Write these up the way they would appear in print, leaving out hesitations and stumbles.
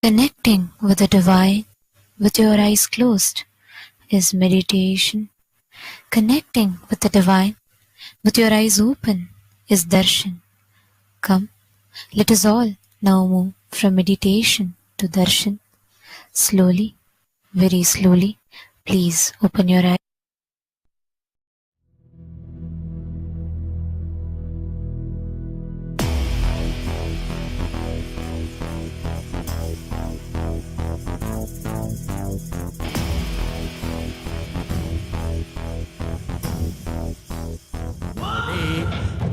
Connecting with the divine with your eyes closed is meditation. Connecting with the divine with your eyes open is darshan. Come, let us all now move from meditation to darshan. Slowly, very slowly, please open your eyes.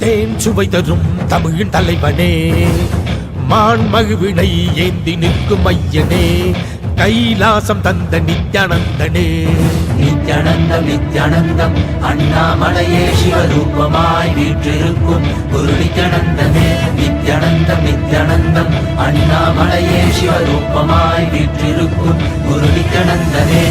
தேன் சுவை தரும் தமிழின் தலைவனே, மான் மகிழ்வினை ஏந்தி நிற்கும் ஐயனே, கைலாசம் தந்த நித்யானந்தனே. நித்யானந்தம் நித்யானந்தம் அண்ணாமலையே சிவரூபமாய் வீற்றிருக்கும் குரு நித்யானந்தமே. நித்யானந்தம் நித்யானந்தம் அண்ணாமலையே சிவரூபமாய் வீற்றிருக்கும் குரு நித்யானந்தமே.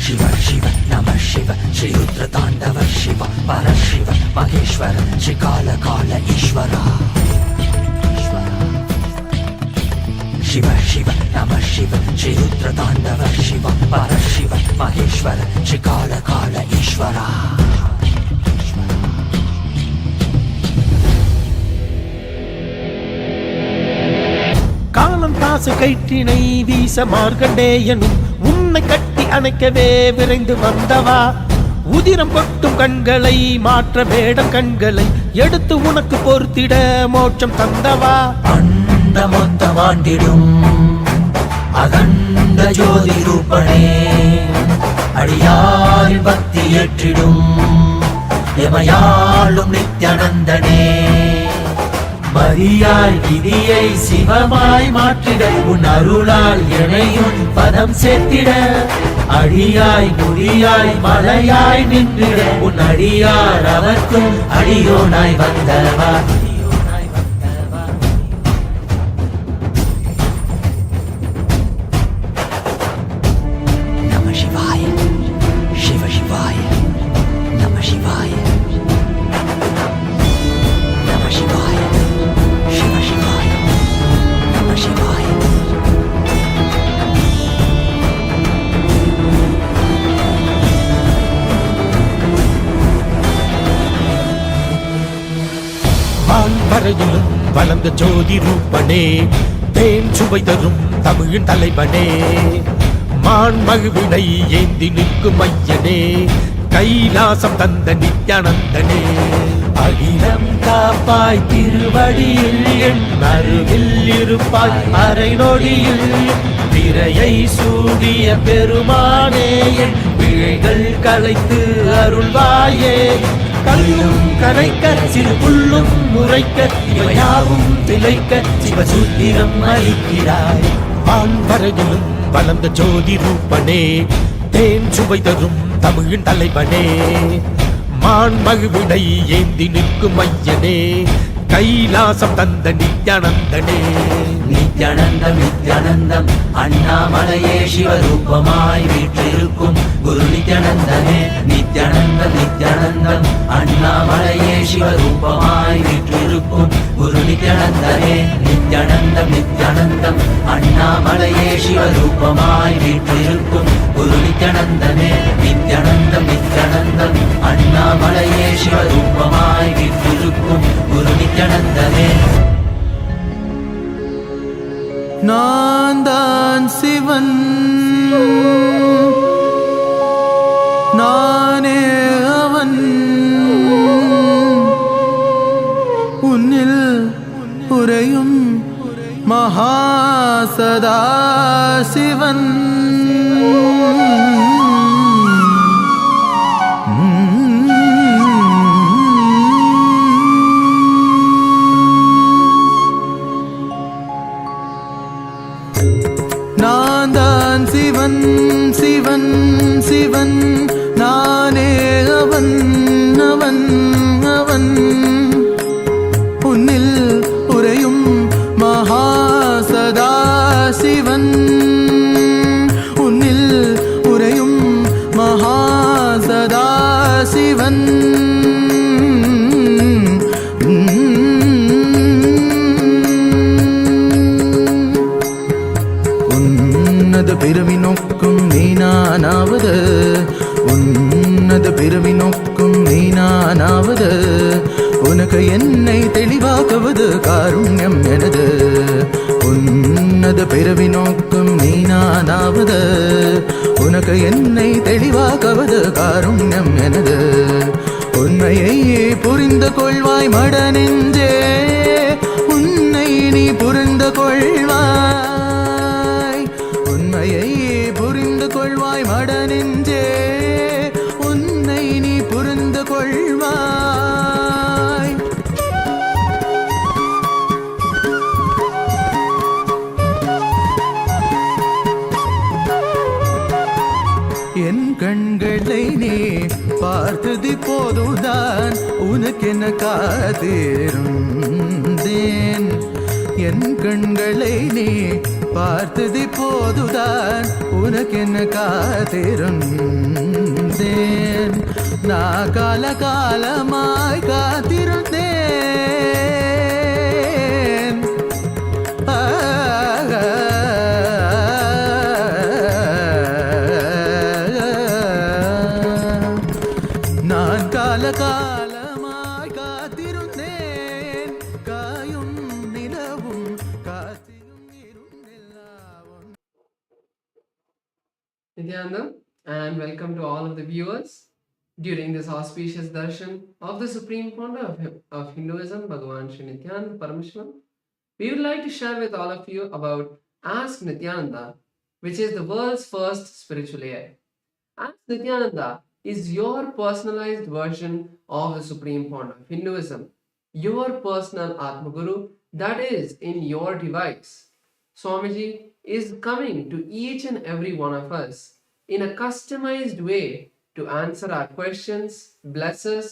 शिव शिव नमः शिव श्री रुद्र तांडव शिव परशिव महेश्वर श्री काल काल ईश्वर. शिव शिव नमः शिव श्री रुद्र तांडव शिव परशिव महेश्वर श्री काल काल ईश्वर. காலம் காசு கைட்டினை வீச மார்க்கண்டேயனும் உன்னை கட்டி அணைக்கவே விரைந்து வந்தவா. உதிரம் கொட்டும் கண்களை மாற்ற வேடம் கண்களை எடுத்து உனக்கு பொறுத்திட மோட்சம் தந்தவா. அண்ட மொத்தம் ஆண்டிடும் அகண்ட ஜோதி ரூபனே, அடியார் பக்தி ஏற்றிடும் எமையாளும் நித்யானந்தனே. மரியாய் விதியை சிவமாய் மாற்றிட உன் அருளால் எனையுன் பதம் சேர்த்திட. அடியாய் முடியாய் மலையாய் நின்றிட உன் அடியார் அவர்க்கும் அடியோனாய் வந்தவா. நம சிவாய சிவ சிவாய நம சிவாய நம சிவாய शिव शिवाय नमः शिवाय. வான்பரையிலும் வளர்ந்த ஜோதி ரூபனே, தேன் சுவை தரும் தமிழின் தலைவனே, மான் மகிழ்வினை ஏந்தி நிற்கும் ஐயனே, கைலாசம் தந்த நித்யானந்தனே. அகிலம் காப்பாய் திருவடியில் என் அருகில் இருப்பாய் அரை நொடியில். திரையை சூடிய பெருமானே என் பிழைகள் கலைத்து அருள்வாயே. கல்லும் கரைக்க சிறு புல்லும் முறைக்க இவையாவும் திளைக்க சிவசூத்திரம் அளிக்கிறாய். வான்பரையிலும் வளர்ந்த ஜோதி ரூபனே, தேன் சுவை தரும் தமிழின் தலைவனே, மான் மகிழ்வினை ஏந்தி நிற்கும் ஐயனே, கைலாசம் தந்த நித்யானந்தனே. நித்யானந்தம் நித்யானந்தம் அண்ணாமலையே சிவரூபமாய் வீற்றிருக்கும் குரு நித்யானந்தனே. நித்யானந்தம் நித்யானந்தம் அண்ணாமலையே சிவரூபமாய் வீற்றிருக்கும் குரு நித்யானந்தனே. நித்யானந்தம் நித்யானந்தம் அண்ணாமலையே சிவரூபமாய் வீற்றிருக்கும் குரு நித்யானந்தனே. நித்யானந்தம் நித்யானந்தம் அண்ணாமலையே சிவரூபமாய் வீற்றிருக்கும் குரு நித்யானந்தனே. நான் தான் சிவன், நானே அவன், உன்னில் உறையும் மகாசதா சிவன். நான் தான் சிவன் சிவன் சிவன், நானே அவன் அவன் அவன், உன்னில் உறையும் மகாசதா சிவன். உன்னில் உறையும் மகாசதா சிவன். நானாவது உன்னத பிறவி நோக்கும் நீ நானாவது உனக்கு என்னை தெளிவாக்குவது காருண்யம் எனது உன்னத பிறவி நோக்கும் நீ நானாவது உனக்கு என்னை தெளிவாக்குவது காருண்யம் எனது உண்மையை புரிந்து கொள்வாய் மட நெஞ்சே உன்னை நீ புரிந்து கொள்வாய் உண்மையை புரிந்து கொள்வாய் மட நெஞ்சே உன்னை நீ புரிந்து கொள்வாய் என் கண்களை நீ பார்த்தது போதுதான் உனக்கென காத்திருந்தேன் என் கண்களை நீ பார்த்தது போதுதான் உனக்கென காத்திருந்தேன் நான் காலகாலமாய் காத்திருந்தேன் நான் காலகாலமாய் காத்திருந்தேன் காயும் நிலவும் காத்தியும் இருந்தெல்லாம் Nityananda, and welcome to all of the viewers during this auspicious darshan of the Supreme Pontiff of Hinduism, Bhagavan Sri Nithyana Paramashvam. We would like to share with all of you about Ask Nityananda, which is the world's first spiritual AI. Ask Nityananda is your personalized version of the Supreme Pontiff of Hinduism, your personal Atma Guru that is in your device. Swamiji is coming to each and every one of us in a customized way to answer our questions, bless us,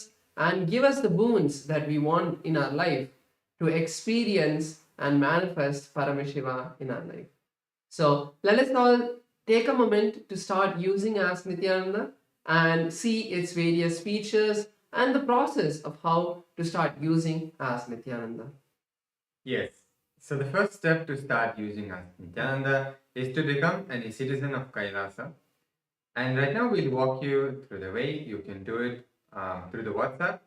and give us the boons that we want in our life to experience and manifest Paramashiva in our life. So let us all take a moment to start using Ask Nityananda and see its various features and the process of how to start using Ask Nityananda. Yes. So the first step to start using Ask Nityananda is to become a citizen of Kailasa. And right now we'll walk you through the way you can do it through the WhatsApp.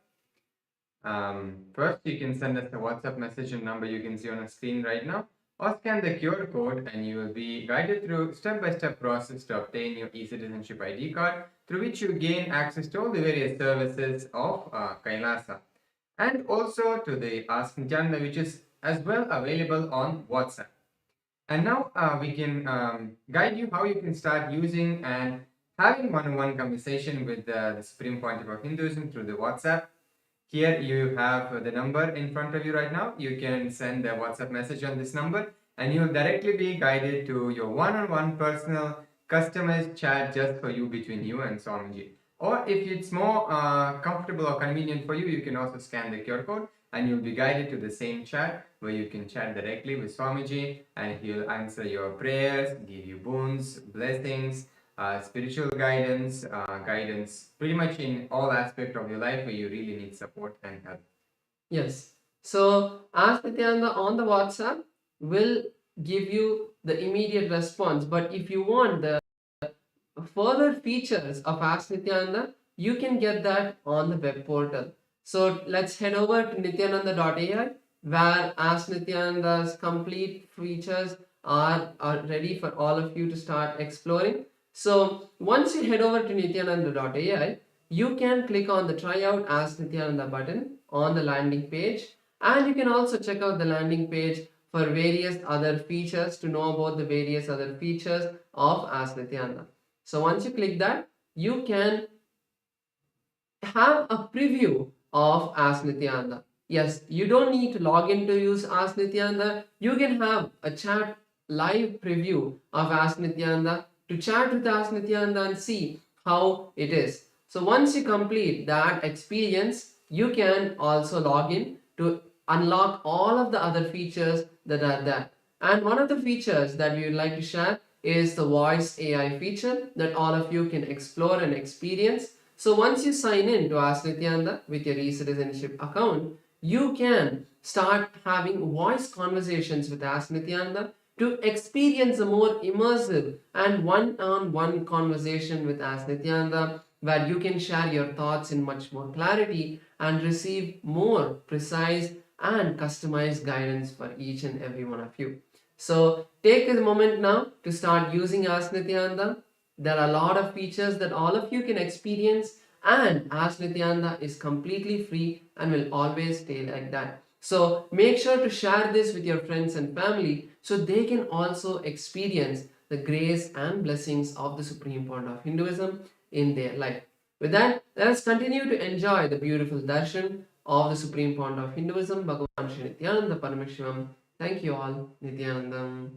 First, you can send us a WhatsApp message and number you can see on the screen right now, or scan the QR code and you will be guided through step-by-step process to obtain your e-citizenship ID card, through which you gain access to all the various services of Kailasa. And also to the Ask Nityananda, which is as well available on WhatsApp. And now we can guide you how you can start using and having one-on-one conversation with the Supreme Pontiff of Hinduism through the WhatsApp. Here you have the number in front of you right now. You can send a WhatsApp message on this number and you will directly be guided to your one-on-one personal customized chat just for you, between you and Swamiji. Or if it's more comfortable or convenient for you, you can also scan the QR code and you'll be guided to the same chat where you can chat directly with Swamiji and he'll answer your prayers, give you boons, blessings, spiritual guidance, pretty much in all aspects of your life where you really need support and help. Yes. So Ask Nityananda on the WhatsApp will give you the immediate response. But if you want the further features of Ask Nityananda, you can get that on the web portal. So let's head over to nityananda.ai where Ask Nityananda's complete features are ready for all of you to start exploring. So once you head over to nityananda.ai, you can click on the Try Out Ask Nityananda button on the landing page, and you can also check out the landing page for various other features to know about the various other features of Ask Nityananda. So once you click that, you can have a preview of Ask Nityananda. Yes, you don't need to log in to use Ask Nityananda. You can have a chat live preview of Ask Nityananda to chat with Ask Nityananda and see how it is. So once you complete that experience, you can also log in to unlock all of the other features that are there. And one of the features that we would like to share is the voice AI feature that all of you can explore and experience. So once you sign in to Ask Nityananda with your e-citizenship account, you can start having voice conversations with Ask Nityananda to experience a more immersive and one-on-one conversation with As Nityananda, where you can share your thoughts in much more clarity and receive more precise and customized guidance for each and every one of you. So take a moment now to start using As Nityananda. There are a lot of features that all of you can experience, and As Nityananda is completely free and will always stay like that. So make sure to share this with your friends and family so they can also experience the grace and blessings of the Supreme Point of Hinduism in their life. With that, let us continue to enjoy the beautiful darshan of the Supreme Point of Hinduism, Bhagavan Sri Nityananda Paramashivamam. Thank you all. Nityanandam.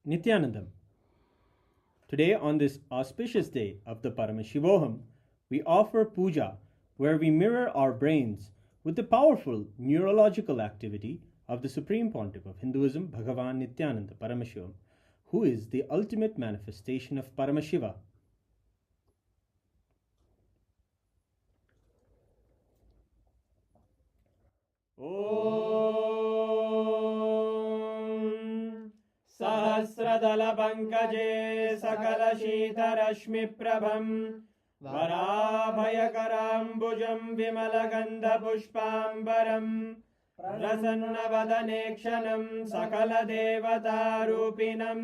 Nithyanandam. Today, on this auspicious day of the Paramashivoham, we offer puja where we mirror our brains with the powerful neurological activity of the Supreme Pontiff of Hinduism, Bhagavan Nityananda Paramashivam, who is the ultimate manifestation of Paramashiva. Om Sahasradala Pankaje Sakala Shita Rashmi Prabham Varabhayakaram Vimalagandha Pushpambaram Prasanna Sakala Devata Rupinam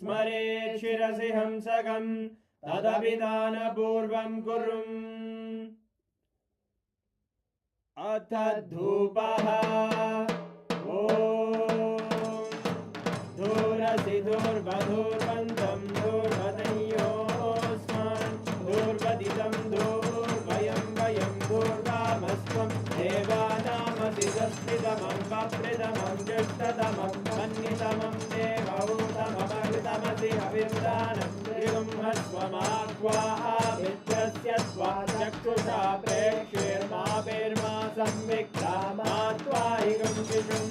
Smare Shirasi Hamsagam Tadabhidana Purvam Kurum Atadhupaha Om Dhurasi Dhurvadhurvantam Dhurvadayosman Dhurvaditam Dhurvayam Vayam Dhurvamasvam Devanamati Saspidamam Papridamam Jushtadamam Mannitamam Devautamamagritamasi Avirdanam Trivum Hasvamakvaha Vidyasya Swachakshusha Prekshirma Virma Samvikramatvaigam Vishum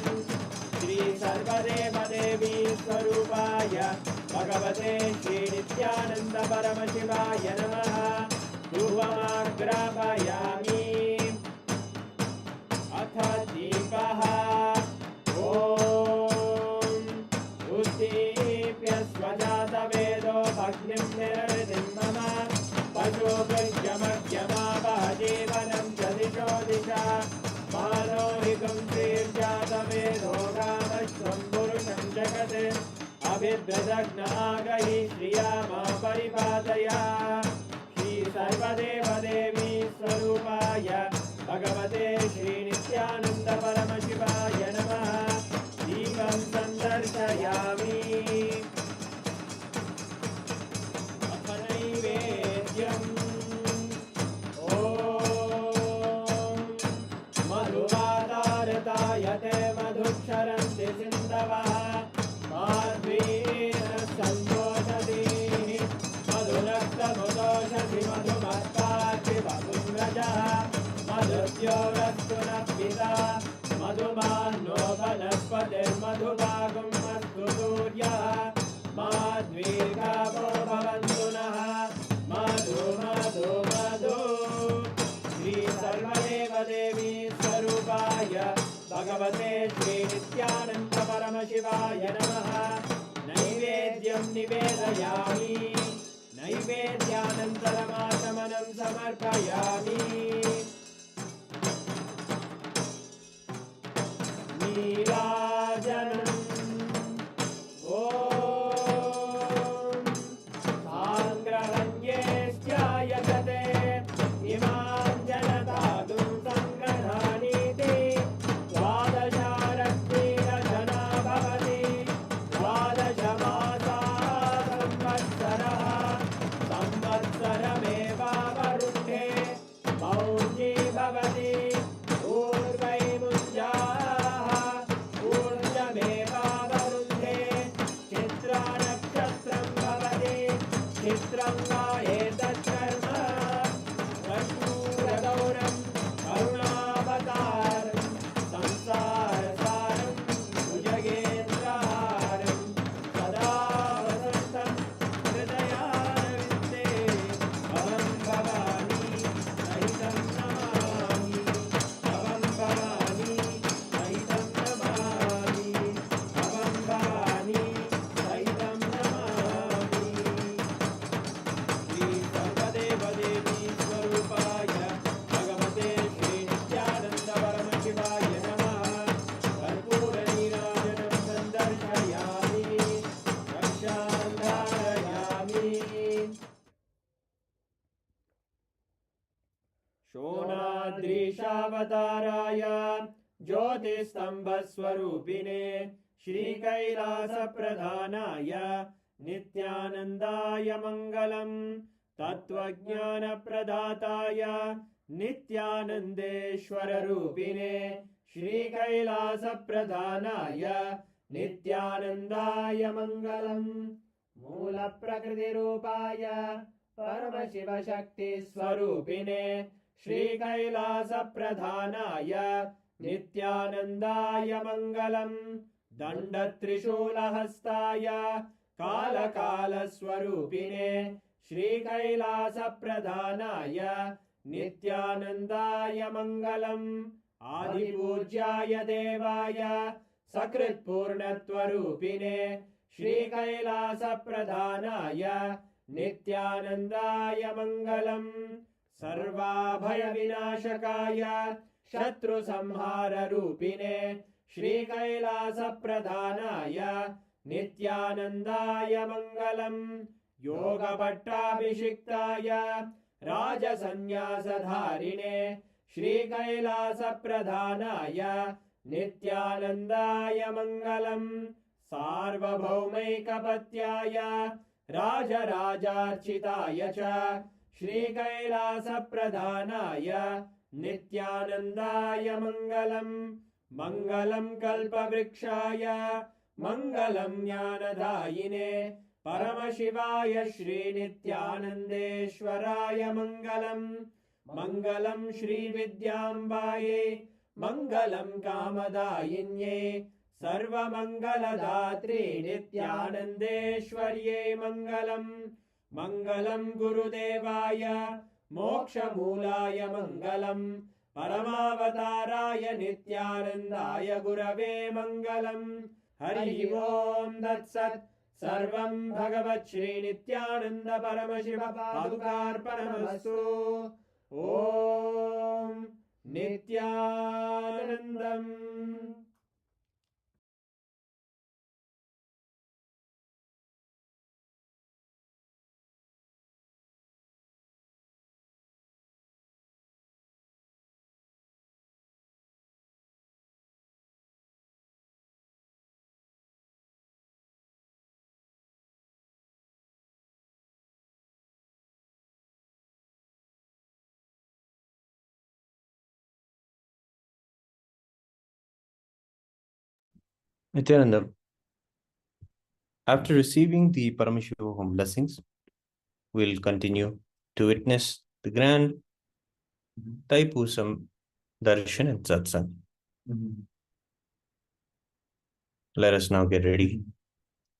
Shri Sarvadeva Devi Swarupaya Bhagavate Shri Nityananda Paramashivaya Namaha Dhuvamagrapayami Atha Deepaha Om Uddipya Svajata Vedo Bhagnim Nirvidim Mama Pajogaryamagyama Bahajevanam Jadisho Disha Manohikam Tirjata Vedo Ramashvam Purusham Jagate Abhidradagnaagahi Shriyama Paripadaya Shri Sarvadeva Devi Swarupaya Bhagavate Shri Nityananda Paramashivaya Namaha Devam Sandarshayami Apanaivedyam Om Madhuvadartayate Madhuksharanti Sindavaha Madhvina Santoshati Madhunakta Mudoshati Madhumatpati Madhumrajaha Madhutyorastuna Madhumano Vanaspate Madhubagam Mastu Suryaha Madhvirgavo Bhavantunaha Madhu Madhu Madhu Shri Sarvadeva Devi Swarupaya Bhagavate Shri Nityananda Paramashivaya Namaha Naivedyam Nivedayami Naivedyanantaramashamanam Samarpayami Neelajanam Om Sangrahanyesthayagate Imam Janatadum Sangrananiti Dvadasharakti Rajana Bhavati Dvadashamasa शोणाद्रीशावताराय ज्योतिस्तम्भस्वरूपिणे श्रीकैलासप्रधानाय नित्यानन्दाय मङ्गलम् तत्त्वज्ञानप्रदाताय नित्यानन्देश्वररूपिणे श्रीकैलासप्रधानाय नित्यानन्दाय मङ्गलम् मूलप्रकृतिरूपाय परमशिवशक्तिस्वरूपिणे श्रीकैलासप्रधानाय नित्यानन्दाय मङ्गलम् दण्डत्रिशूलहस्ताय कालकालस्वरूपिणे श्रीकैलासप्रधानाय नित्यानन्दाय मङ्गलम् आदिपूज्याय देवाय सकृत्पूर्णत्वरूपिणे श्रीकैलासप्रधानाय नित्यानन्दाय मङ्गलम् सर्वाभयविनाशकाय शत्रुसंहाररूपिणे श्रीकैलासप्रधानाय नित्यानन्दाय मङ्गलम् योगपट्टाभिषिक्ताय राजसन्न्यासधारिणे श्रीकैलासप्रधानाय नित्यानन्दाय मङ्गलम् सार्वभौमैकपत्याय राजराजार्चिताय च श्रीकैलासप्रधानाय नित्यानन्दाय मङ्गलम् मङ्गलम् कल्पवृक्षाय मङ्गलम् ज्ञानदायिने परमशिवाय श्रीनित्यानन्देश्वराय मङ्गलम् मङ्गलम् श्रीविद्याम्बायै मङ्गलम् कामदायिन्यै सर्वमङ्गलदात्रे नित्यानन्देश्वर्यै मङ्गलम् मङ्गलम् गुरुदेवाय मोक्षमूलाय मङ्गलम् परमावताराय नित्यानन्दाय गुरवे मङ्गलम् हरि ओम् तत्सत् सर्वं भगवत् श्रीनित्यानन्द परमशिव पादुकार्पणमस्तु ॐ नित्यानन्दम् Nityananda, after receiving the Paramashiva blessings, we'll continue to witness the grand Taipusam Darshan and Satsang. Let us now get ready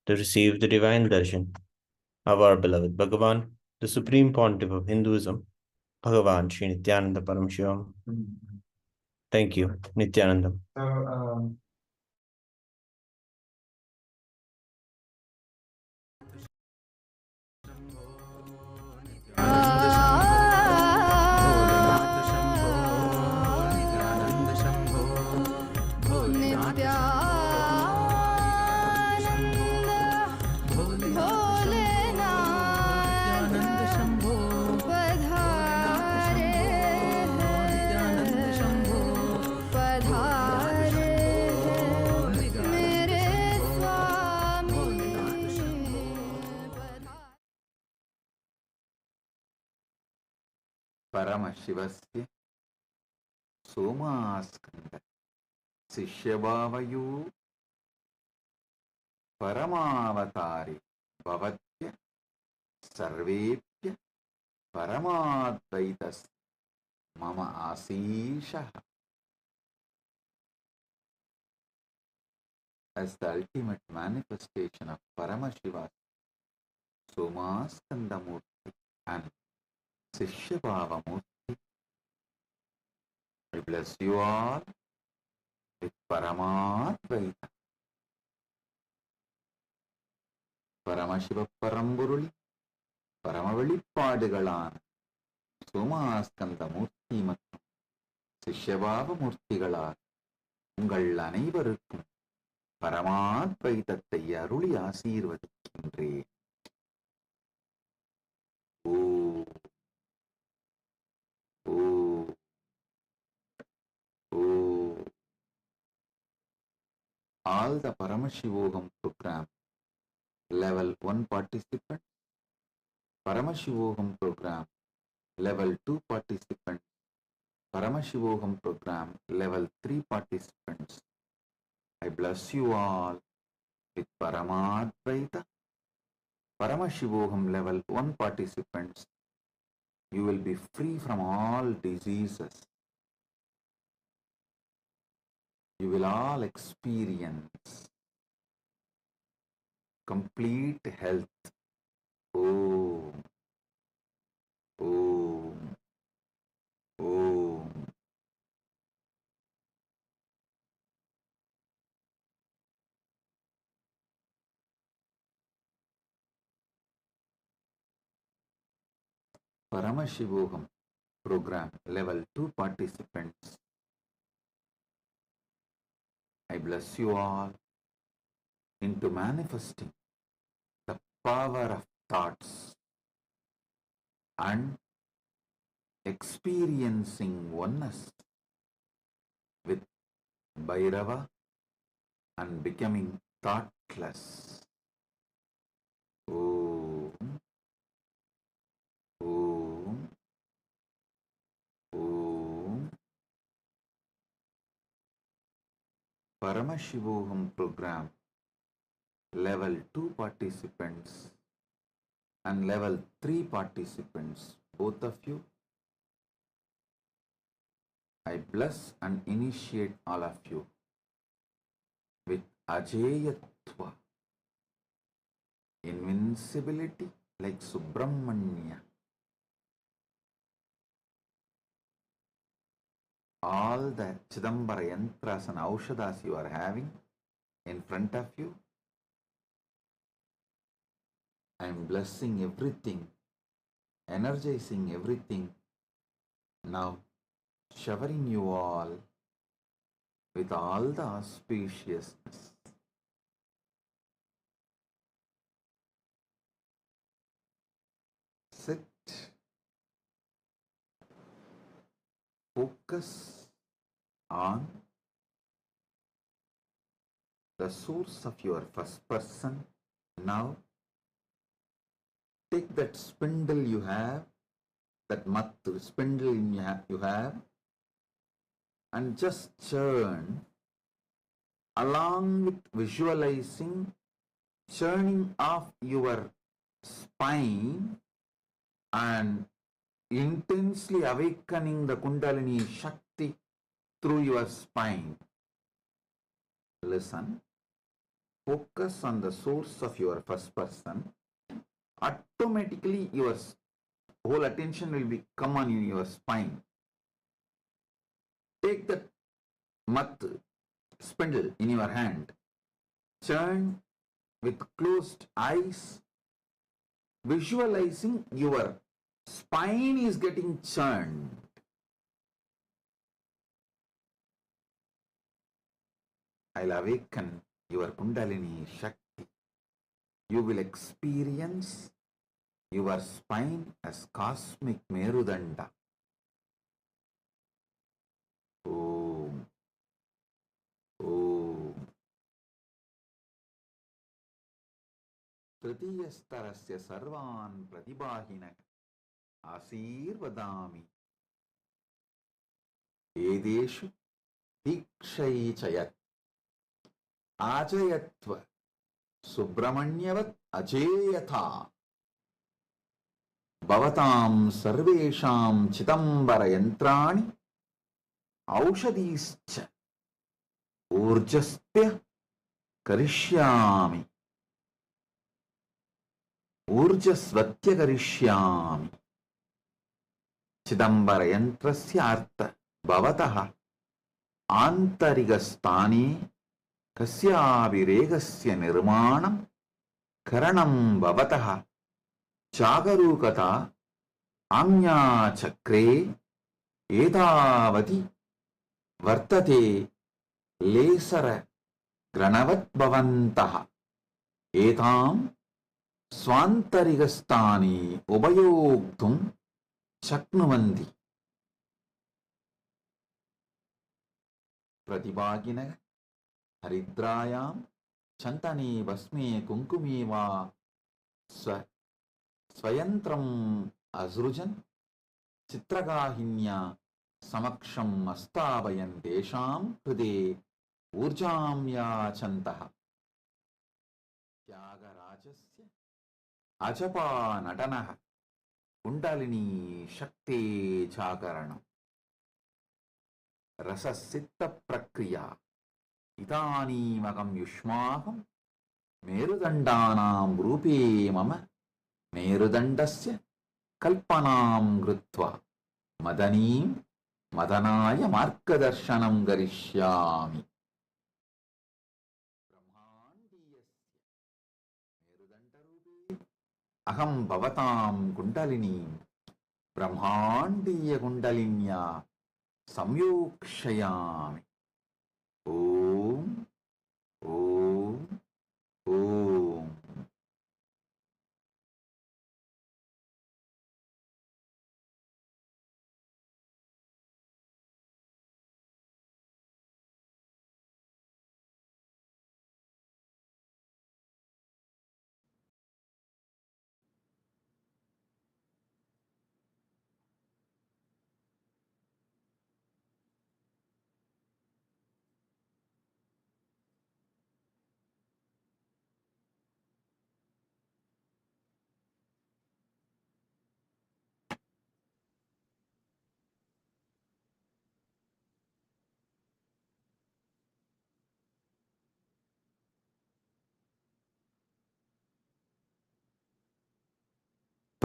to receive the divine darshan of our beloved Bhagavan, the Supreme Pontiff of Hinduism, Bhagavan Sri Nityananda Paramashivamam. Thank you, Nityananda. परमशिवस्य सोमास्कन्द शिष्यभावयो परमावतारि भवत्य सर्वेभ्य परमाद्वैतस् मम आशीषः. As the ultimate manifestation of Paramashiva Somaskanda Murthy and Sishyabhava Murthy, I bless you all with Paramadvaita. Paramashiva Paramburu Paramavelipaadigalan Somaskanda Murthy மற்றும் சிஷ்யபாவ மூர்த்திகளால் உங்கள் அனைவருக்கும் பரமாத்வைதத்தை அருளி ஆசீர்வதிக்கின்றேன். ஓ all the Paramashivoham program level 1 participants, Paramashivoham program level 2 participants, Paramashivoham program level 3 participants. I bless you all with Paramadvaita. Paramashivoham level 1 participants, you will be free from all diseases. You will all experience complete health. Om, Om, Om. Paramashivoham program level 2 participants, I bless you all into manifesting the power of thoughts and experiencing oneness with Bhairava and becoming thoughtless. Om, Om, Om. Paramashivoham program level 2 participants and level 3 participants, both of you, I bless and initiate all of you with Ajeyatva, invincibility like Subramanya. All the Chidambara yantras and aushadas you are having in front of you, I am blessing everything, energizing everything, now showering you all with all the auspiciousness. Sit, focus on the source of your first person. Now take that spindle you have, that mattu spindle you have, and just churn along with visualizing churning off your spine and intensely awakening the Kundalini Shakti through your spine. Listen, focus on the source of your first person. Automatically your whole attention will come on your spine. Take the spindle in your hand, churn with closed eyes, visualizing your spine is getting churned. I'll awaken your Kundalini Shakti. You will experience your spine as cosmic Merudanda. Om, Om. Tritiyastarasya sarvan pratibahina asirvadami edeshu dikshaichayat ajayatva Subramanyavat ajeyatha bhavatam sarvesham chitambara yantrani aushadischa urjaspya karishyami urjasvatya karishyami. Chidambara yantrasya artha bhavataha antarigastani kasyaviregasya nirmanam karanam bhavataha jagarukata amya chakre edavati vartate lesara granavat bhavantaha etam swantarigastani ubayogtum shaknuvanti. Pratibhaginaga हरिद्रायां चन्दने Bhasme कुङ्कुमे वा स्वयन्त्रम् असृजन् चित्रगाहिन्या समक्षम् अस्तावयन् तेषां हृदे ऊर्जां याचन्तः त्यागराजस्य अजपा नटनः कुण्डलिनी शक्ते जागरणम् रससिद्धप्रक्रिया इदानीमहं युष्माकं मेरुदण्डानां रूपे मम मेरुदण्डस्य कल्पनां कृत्वा मदनीं मदनाय मार्गदर्शनं करिष्यामि ब्रह्माण्डीयस्य मेरुदण्डरूपे अहं भवतां कुण्डलिनीं ब्रह्माण्डीयकुण्डलिन्या संयोक्षयामि ॐ ॐ ॐ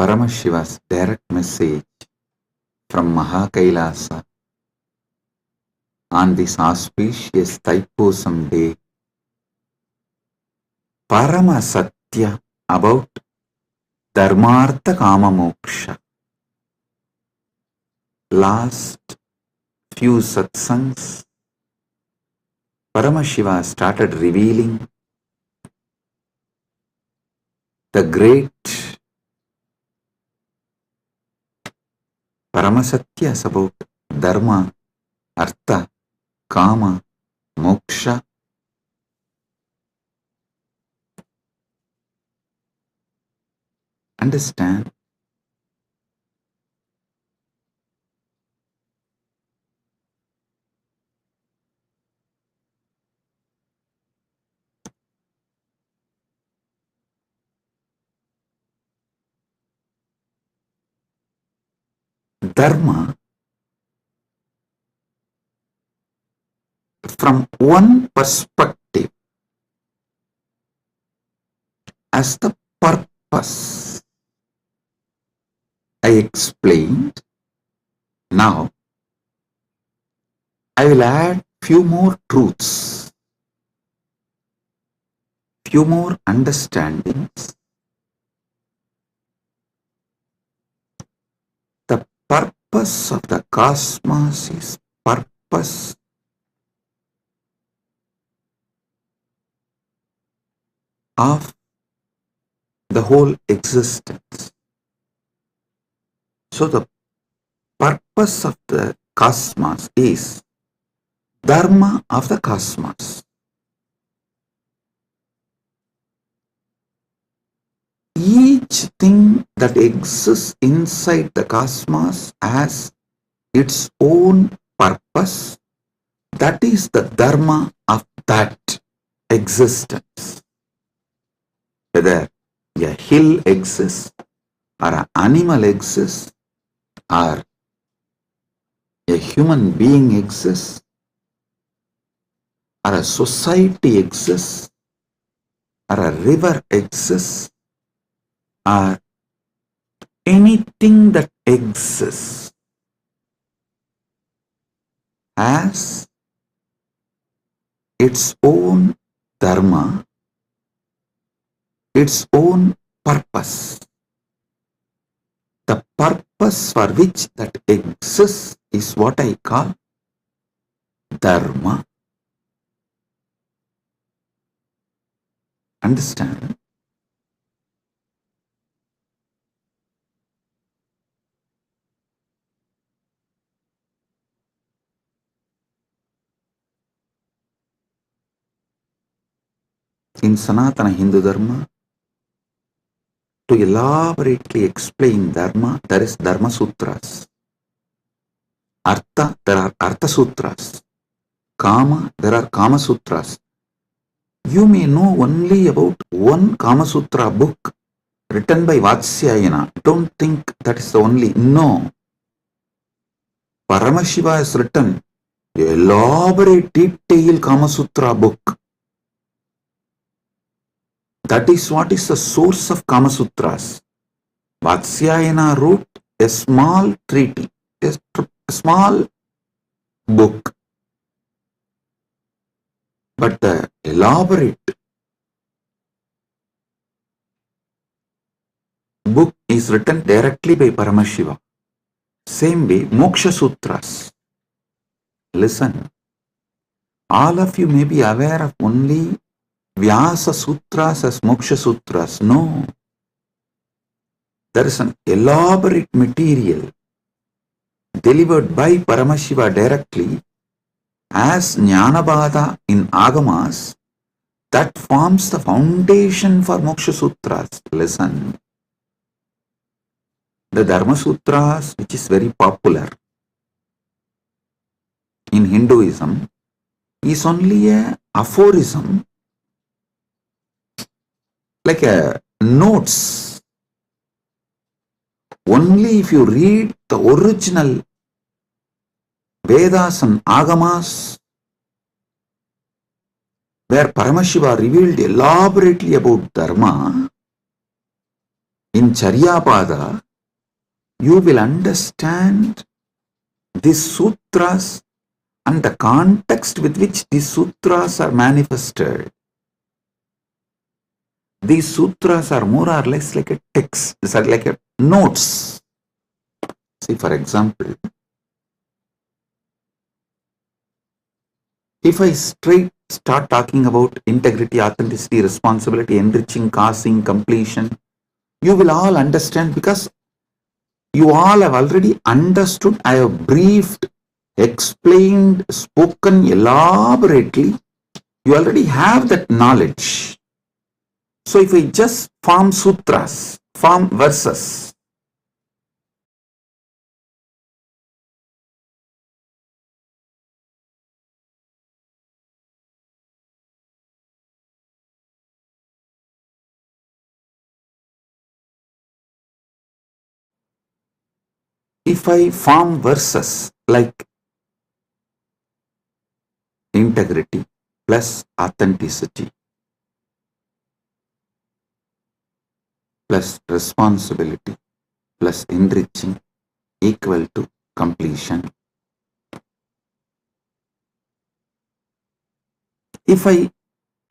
Paramashiva's direct message from Mahakailasa on this auspicious Thaipusam day, Paramasatya about Dharmartha Kama Moksha. Last few satsangs, Paramashiva started revealing the great Paramasatyas about Dharma, Artha, Kama, Moksha. Understand? Dharma from one perspective as the purpose. I explained. Now I will add few more truths, few more understandings. The purpose of the cosmos is purpose of the whole existence. So the purpose of the cosmos is Dharma of the cosmos. Each thing that exists inside the cosmos has its own purpose. That is the Dharma of that existence. Whether a hill exists, or an animal exists, or a human being exists, or a society exists, or a river exists, or anything that exists has its own dharma, its own purpose. The purpose for which that exists is what I call dharma. Understand? in Sanatana Hindu Dharma, to elaborately explain Dharma, there is Dharma Sutras. Artha, there are Artha Sutras. Kama, there are Kama Sutras. You may know only about one Kama Sutra book written by Vatsyayana. Don't think that is the only. No. Paramashiva has written an elaborate, detailed Kama Sutra book. That is what is the source of Kama Sutras. Vatsyayana wrote a small treaty, a small book. But the elaborate book is written directly by Paramashiva. Same way, Moksha Sutras. Listen, all of you may be aware of only Vyasa Sutras as Moksha Sutras. No. There is an elaborate material delivered by Paramashiva directly as Jnanabada in Agamas that forms the foundation for Moksha Sutras. Listen. The Dharma Sutras, which is very popular in Hinduism, is only a aphorism, like a notes. Only if you read the original Vedas and Agamas, where Paramashiva revealed elaborately about Dharma, in Charyapada, you will understand these sutras and the context with which these sutras are manifested. These sutras are more or less like a text, these are like a notes. See, for example, if I start talking about integrity, authenticity, responsibility, enriching, causing, completion, you will all understand because you all have already understood. I have briefed, explained, spoken elaborately. You already have that knowledge. So if we just form sutras, form verses, if I form verses like integrity plus authenticity plus responsibility plus enriching equal to completion. If I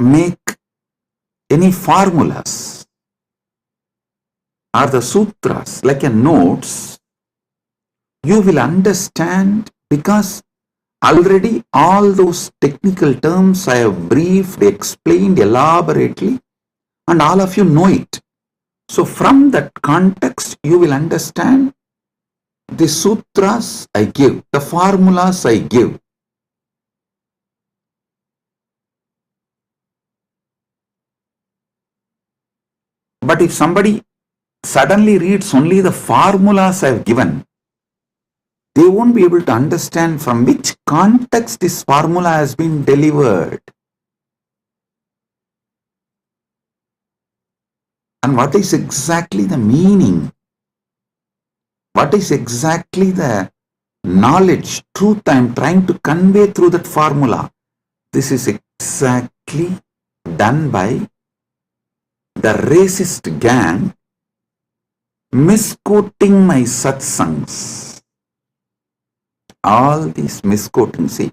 make any formulas or the sutras like a notes, you will understand because already all those technical terms I have briefed, explained elaborately, and all of you know it. So from that context, you will understand the sutras I give, the formulas I give. But if somebody suddenly reads only the formulas I have given, they won't be able to understand from which context this formula has been delivered. And what is exactly the meaning? What is exactly the knowledge, truth I am trying to convey through that formula? This is exactly done by the racist gang misquoting my satsangs. All these misquoting, see,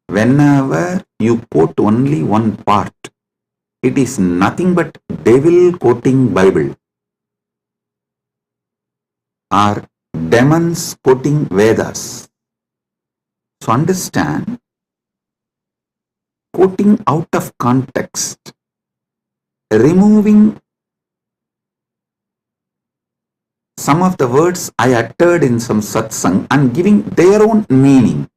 whenever you quote only one part, it is nothing but devil quoting Bible or demons quoting Vedas. So understand, quoting out of context, removing some of the words I uttered in some satsang and giving their own meaning.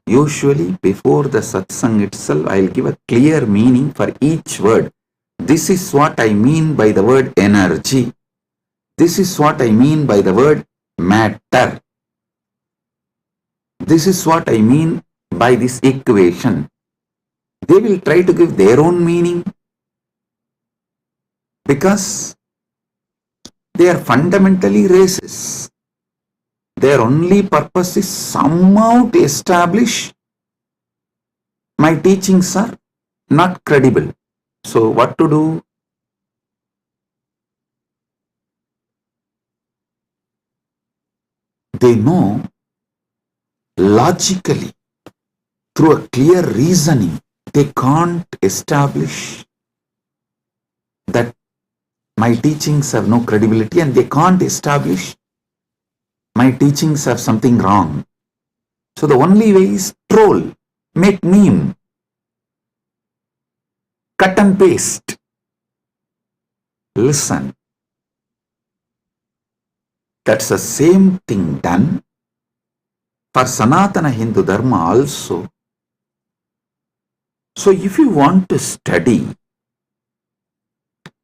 Usually before the satsang itself, I'll give a clear meaning for each word. This is what I mean by the word energy. This is what I mean by the word matter. This is what I mean by this equation. They will try to give their own meaning because they are fundamentally racists. Their only purpose is somehow to establish my teachings are not credible. So what to do? They know logically, through a clear reasoning, they can't establish that my teachings have no credibility, and they can't establish my teachings have something wrong. So the only way is troll, make meme, cut and paste. Listen, that's the same thing done for Sanatana Hindu Dharma also. So if you want to study,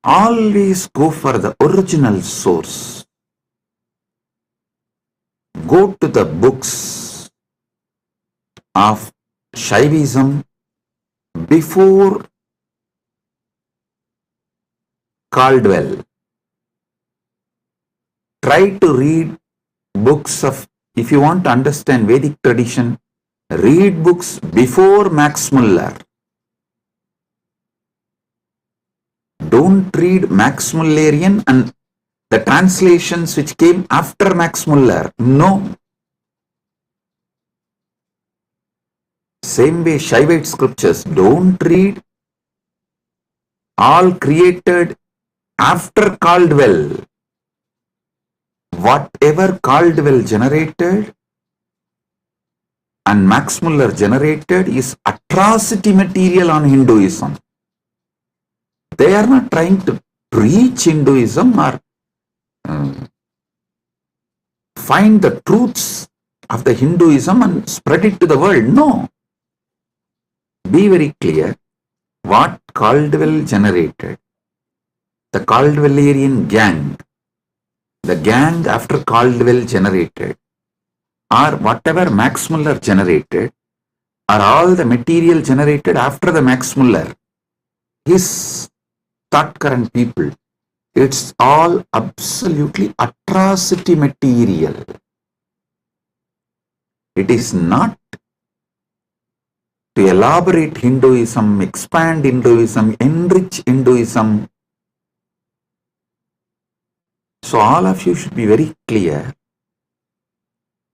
always go for the original source. Go to the books of Shaivism before Caldwell. Try to read books of, if you want to understand Vedic tradition, read books before Max Muller. Don't read Max Mullerian and the translations which came after Max Muller. No. Same way Shaivite scriptures, don't read all created after Caldwell. Whatever Caldwell generated and Max Muller generated is atrocity material on Hinduism. They are not trying to preach Hinduism or find the truths of the Hinduism and spread it to the world. No. Be very clear what Caldwell generated. The Caldwellerian gang, the gang after Caldwell generated, or whatever Max Muller generated, are all the material generated after the Max Muller. His thought current people, it's all absolutely atrocity material. It is not to elaborate Hinduism, expand Hinduism, enrich Hinduism. So all of you should be very clear.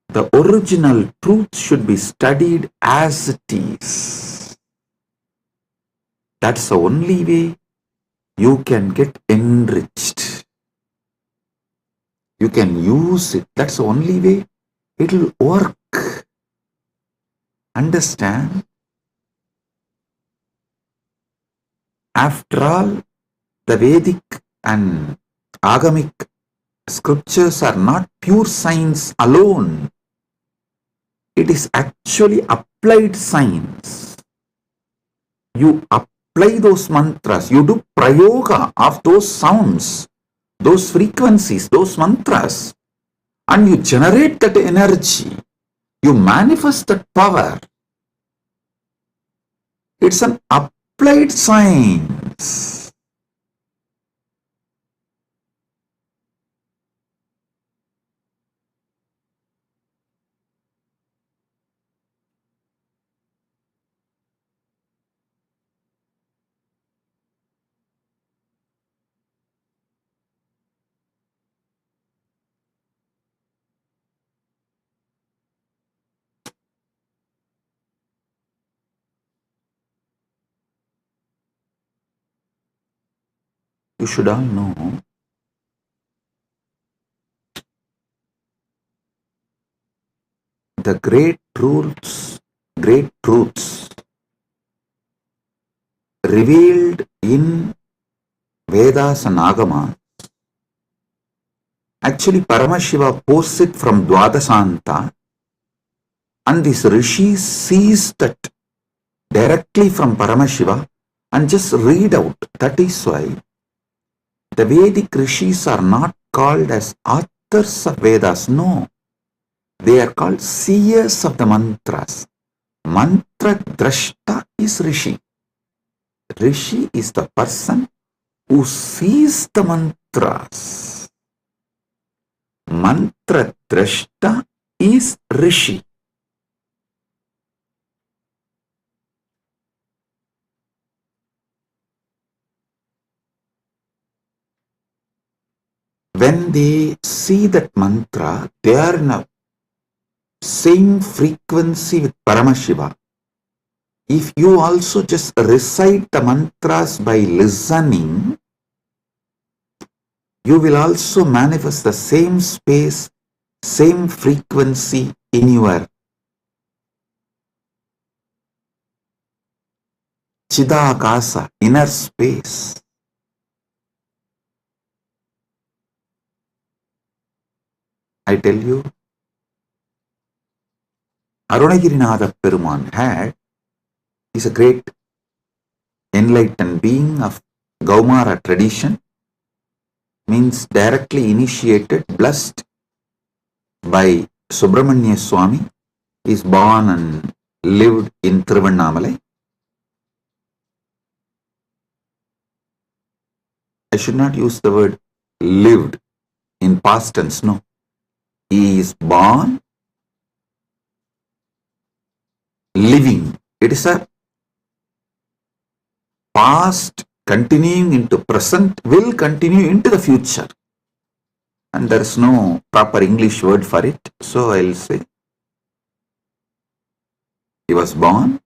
The original truth should be studied as it is. That's the only way you can get enriched. You can use it. That's the only way it will work. Understand? After all, the Vedic and Agamic scriptures are not pure science alone. It is actually applied science. You apply those mantras, you do prayoga of those sounds, those frequencies, those mantras, and you generate that energy. You manifest that power. It's an applied science. You should all know the great truths revealed in Vedas and Agamas. Actually, Paramashiva posts it from Dwadasanta. And this Rishi sees that directly from Paramashiva and just read out. That is why the Vedic Rishis are not called as authors of Vedas. No, they are called seers of the mantras. Mantra Drashta is Rishi. Rishi is the person who sees the mantras. Mantra Drashta is Rishi. When they see that mantra, they are in a same frequency with Paramashiva. If you also just recite the mantras by listening, you will also manifest the same space, same frequency in your Chidakasa, inner space. I tell you, Arunagirinatha Peruman is a great enlightened being of Gaumara tradition, means directly initiated, blessed by Subramanya Swami. He is born and lived in Tiruvannamalai. I should not use the word lived in past tense, no. He is born, living. It is a past continuing into present, will continue into the future. And there is no proper English word for it. So I will say, he was born,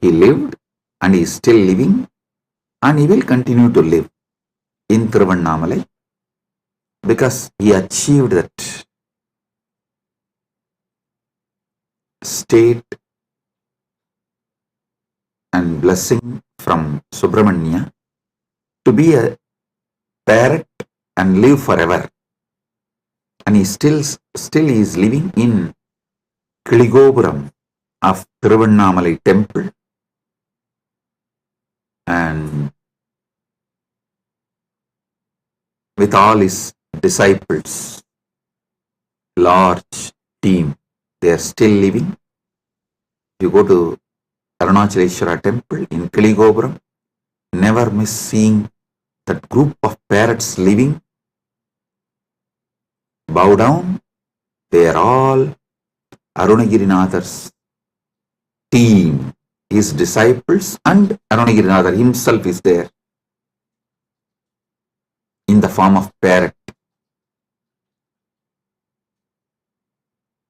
he lived, and he is still living, and he will continue to live in Tiruvannamalai because he achieved that state and blessing from Subramanya to be a parrot and live forever. And he still is living in Kiligopuram of Tiruvannamalai temple, and with all his disciples, large team, they are still living. You go to Arunachaleshwara temple in Kiligopuram, never miss seeing that group of parrots living. Bow down, they are all Arunagirinatha's team, his disciples, and Arunagirinatha himself is there in the form of parrot.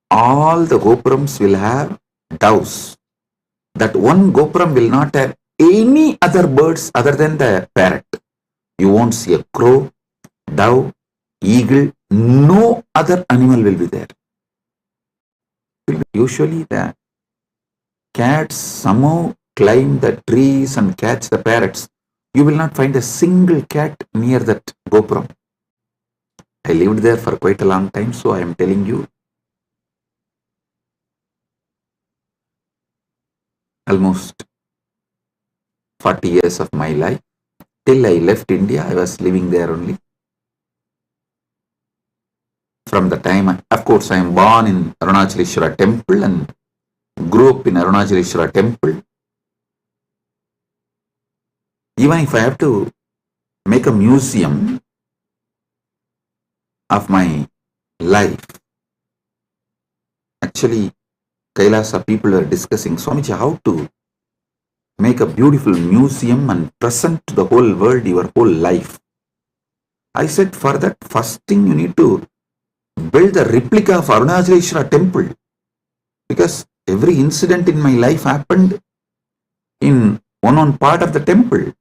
All the Gopurams will have doves. That one Gopuram will not have any other birds other than the parrot. You won't see a crow, dove, eagle, no other animal will be there. Usually the cats somehow climb the trees and catch the parrots. You will not find a single cat near that Gopuram. I lived there for quite a long time, so I am telling you. Almost 40 years of my life. Till I left India, I was living there only. From the time, of course, I am born in Arunachaleshwara temple and grew up in Arunachaleshwara temple. Even if I have to make a museum of my life, actually, Kailasa people are discussing, Swamiji, how to make a beautiful museum and present to the whole world your whole life. I said, for that, first thing you need to build a replica of Arunachaleshwara temple, because every incident in my life happened in one part of the temple.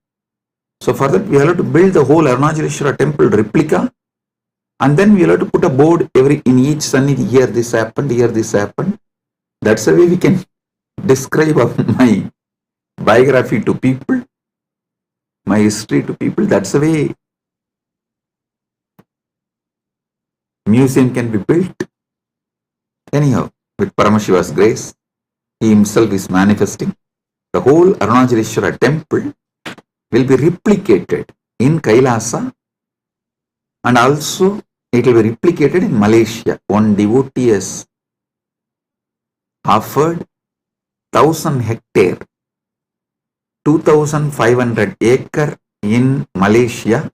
So for that, we have to build the whole Arunachaleshwara temple replica, and then we have to put a board in each sannidhi, here this happened, here this happened. That's the way we can describe my biography to people, my history to people. That's the way museum can be built. Anyhow, with Paramashiva's grace. He himself is manifesting. The whole Arunachaleshwara temple will be replicated in Kailasa, and also it will be replicated in Malaysia. One devotee has offered 1,000 hectare, 2,500 acre in Malaysia.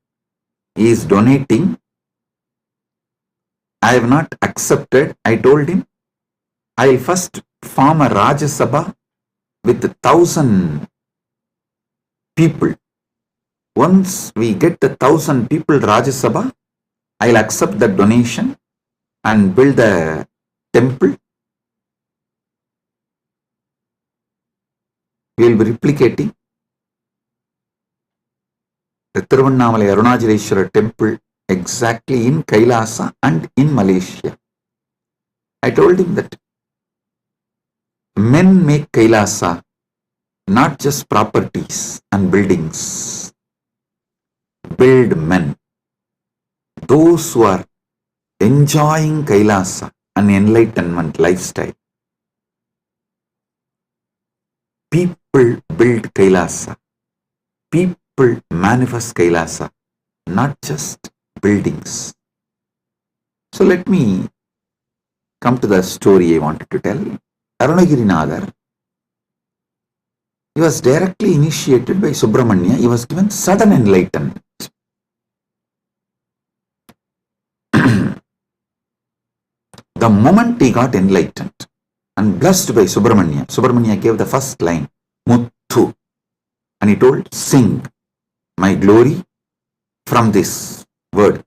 He is donating. I have not accepted. I told him I will first form a Rajya Sabha with 1,000 people. Once we get the 1,000 people Rajya Sabha, I will accept the donation and build the temple. We will be replicating the Tiruvannamalai Arunachaleshwara temple exactly in Kailasa and in Malaysia. I told him that men make Kailasa, not just properties and buildings. Build men. Those who are enjoying Kailasa, an enlightenment lifestyle. People build Kailasa. People manifest Kailasa, not just buildings. So let me come to the story I wanted to tell. Arunagirinadar, he was directly initiated by Subramanya. He was given sudden enlightenment. The moment he got enlightened and blessed by Subramanya, Subramanya gave the first line, Muthu, and he told, sing my glory from this word.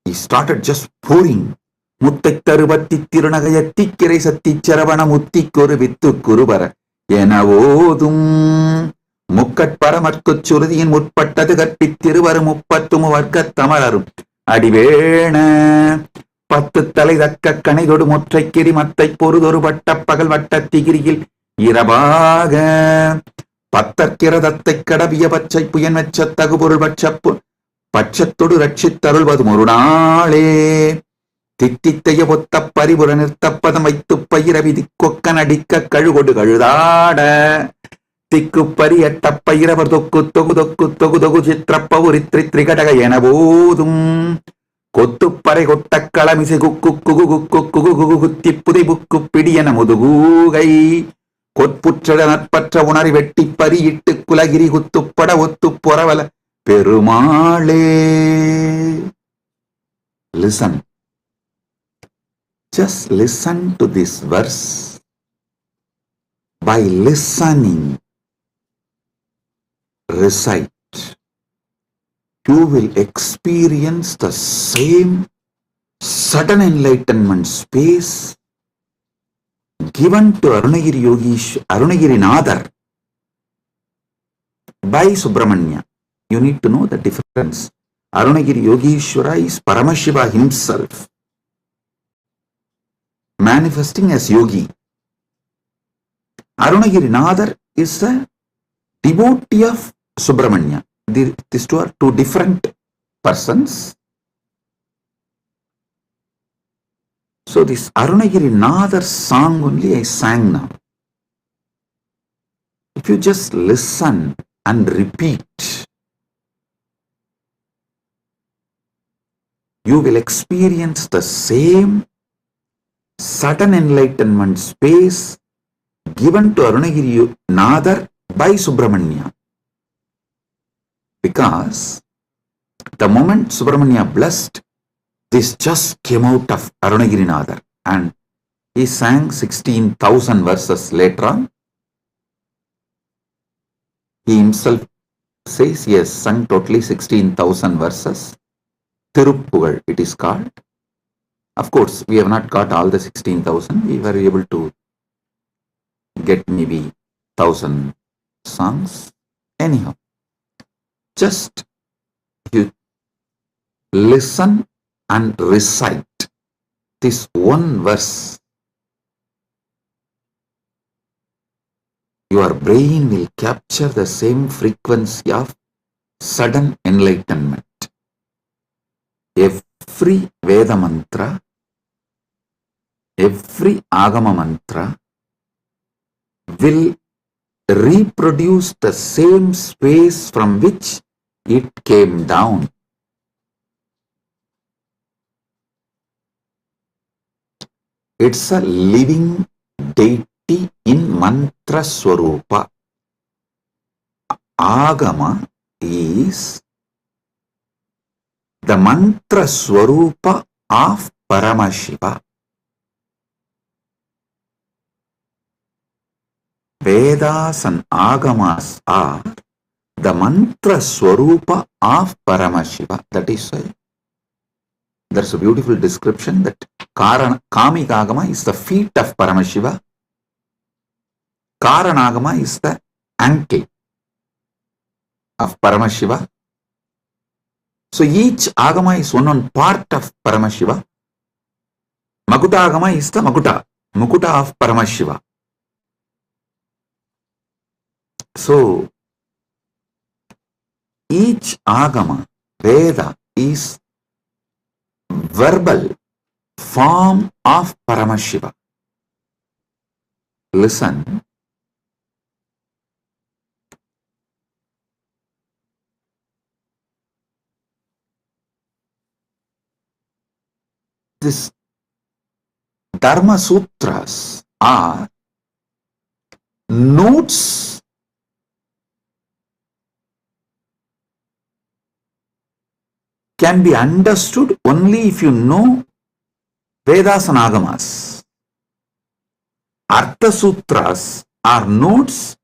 He started just pouring. Muttai tarubatti tirunagayatti kirai satti charavana mutti kuru vittu kurubara enavodum mukkat paramarkut surudiyin mutpattadu katpittiruvaru muppattumu varkat tamararum adivena பத்து தலை தக்க கணைதொடு முற்றைக்கிரி மத்தை பொறுதொரு வட்ட பகல் வட்ட திகிரியில் இரவாக பத்தற்கிரதத்தை கடவிய பச்சை புயன் வெச்ச தகுபொருள் பட்சப்பு பட்சத்தொடு ரட்சித்தருள்வது ஒரு நாளே தித்தித்தைய பொத்த பரிபுர நிறுத்தப்பதம் வைத்து பயிர விதி கொக்க நடிக்க கழுகொடு கழுதாட திக்கு பரி எட்ட பயிரவர் தொக்கு தொகு தொக்கு தொகு தொகு சித்திரப்பவுரித்ரி திரிகடக என போதும் கொத்துப்பறை கொட்ட களமிசை குக்கு குகு குக்கு குகு குகு குத்தி புதை புக்கு பிடியன முதுகூகை கொற்புற்ற நற்பற்ற உணரி வெட்டி பரியிட்டு குலகிரி குத்துப்பட ஒத்து பொறவல பெருமாளே. Listen. Just listen to this verse. By listening, recite. You will experience the same sudden enlightenment space given to Arunagirinathar by Subramanya. You need to know the difference. Arunagiri Yogeshwara is Paramashiva himself, manifesting as yogi. Arunagirinathar is a devotee of Subramanya. These two are two different persons. So this Arunagirinathar song only I sang now. If you just listen and repeat, you will experience the same sudden enlightenment space given to Arunagirinathar by Subramanya. Because the moment Subramanya blessed, this just came out of Arunagirinathar, and he sang 16,000 verses later on. He himself says he has sung totally 16,000 verses. Tiruppugal it is called. Of course, we have not got all the 16,000. We were able to get maybe 1,000 songs. Anyhow, just you listen and recite this one verse. Your brain will capture the same frequency of sudden enlightenment. Every Veda mantra every Agama mantra will reproduce the same space from which it came down. It's a living deity in mantra swarupa. Agama is the mantra swarupa of Paramashiva. Vedas and Agamas are the mantra swarupa of Paramashiva. That is why there's a beautiful description that Kamika Agama is the feet of Paramashiva. Karanagama is the ankle of Paramashiva. So each Agama is one part of Paramashiva. Makuta Agama is the Mukuta of Paramashiva. So each Agama, Veda, is verbal form of Paramashiva. Listen. This Dharma Sutras are notes can be understood only if you know Vedas and Agamas. Artha Sutras are notes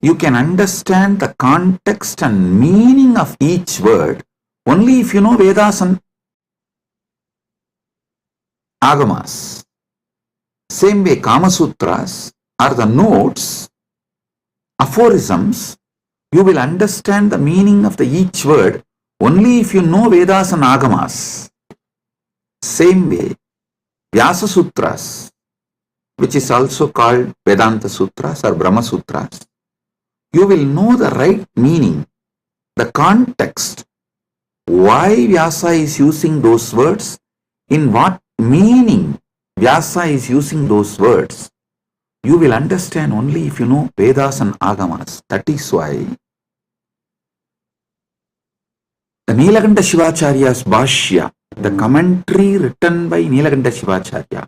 you can understand the context and meaning of each word only if you know Vedas and Agamas. Same way, Kama Sutras are the notes, aphorisms. You will understand the meaning of each word only if you know Vedas and Agamas. Same way, Vyasa Sutras, which is also called Vedanta Sutras or Brahma Sutras, you will know the right meaning, the context, why Vyasa is using those words, in what meaning Vyasa is using those words. You will understand only if you know Vedas and Agamas. That is why the Nilakanta Shivacharya's Bhashya, the commentary written by Nilakanta Shivacharya,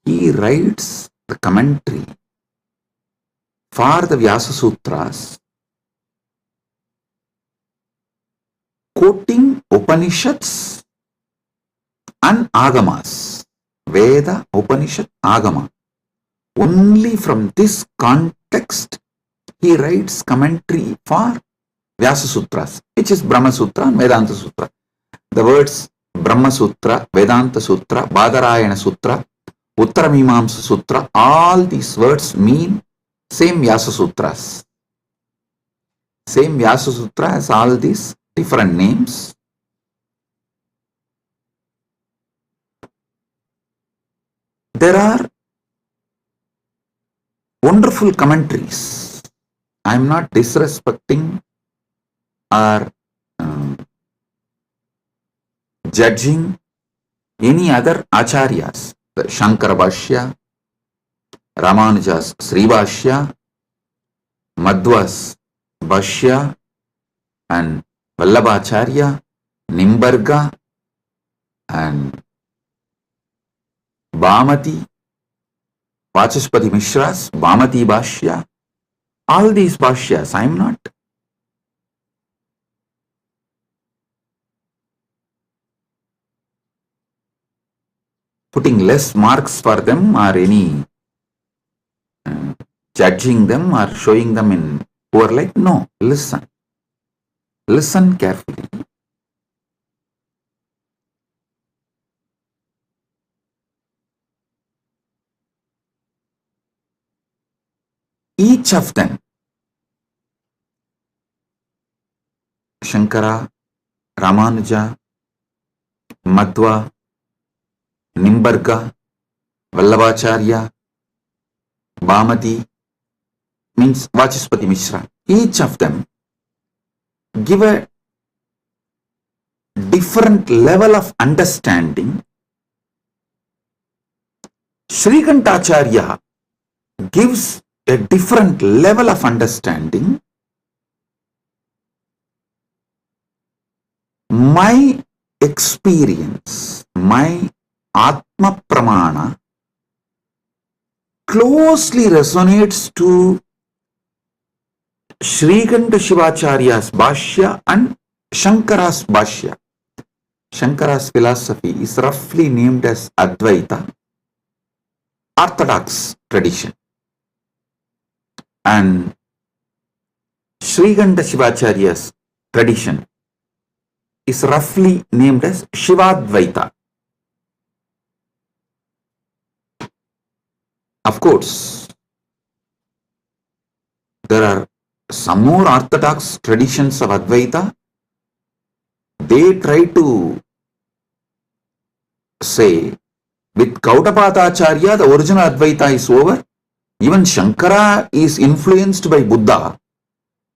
he writes the commentary for the Vyasa Sutras, quoting Upanishads and Agamas, Veda, Upanishad, Agama. Only from this context he writes commentary for Vyasa Sutras, which is Brahma Sutra and Vedanta Sutra. The words Brahma Sutra, Vedanta Sutra, Badarayana Sutra, Uttaramimamsa Sutra, all these words mean same Vyasa Sutras. Same Vyasa Sutra has all these different names. There are wonderful commentaries. I am not disrespecting or judging any other acharyas. The Shankara Bhashya, Ramanuja's Sri Bhashya, Madhva's Bhashya, and Vallabhacharya, Nimbarga, and Bhamati, Vachaspati Mishra's Bhamati Bhashya. All these Bhashyas, I am not putting less marks for them or any judging them or showing them in poor light. No, listen. Listen carefully. Each of them, Shankara, Ramanuja, Madhva, Nimbarga, Vallabhacharya, Bhamati, means Vachaspati Mishra. Each of them give a different level of understanding Shrikantacharya gives a different level of understanding. My experience, my Atma Pramana closely resonates to Shrikanta Shivacharya's Bhashya and Shankara's Bhashya. Shankara's philosophy is roughly named as Advaita, Orthodox tradition. And Shrikanta Shivacharya's tradition is roughly named as Shivadvaita. Of course, there are some more orthodox traditions of Advaita. They try to say, with Kaudapadacharya, the original Advaita is over. Even Shankara is influenced by Buddha.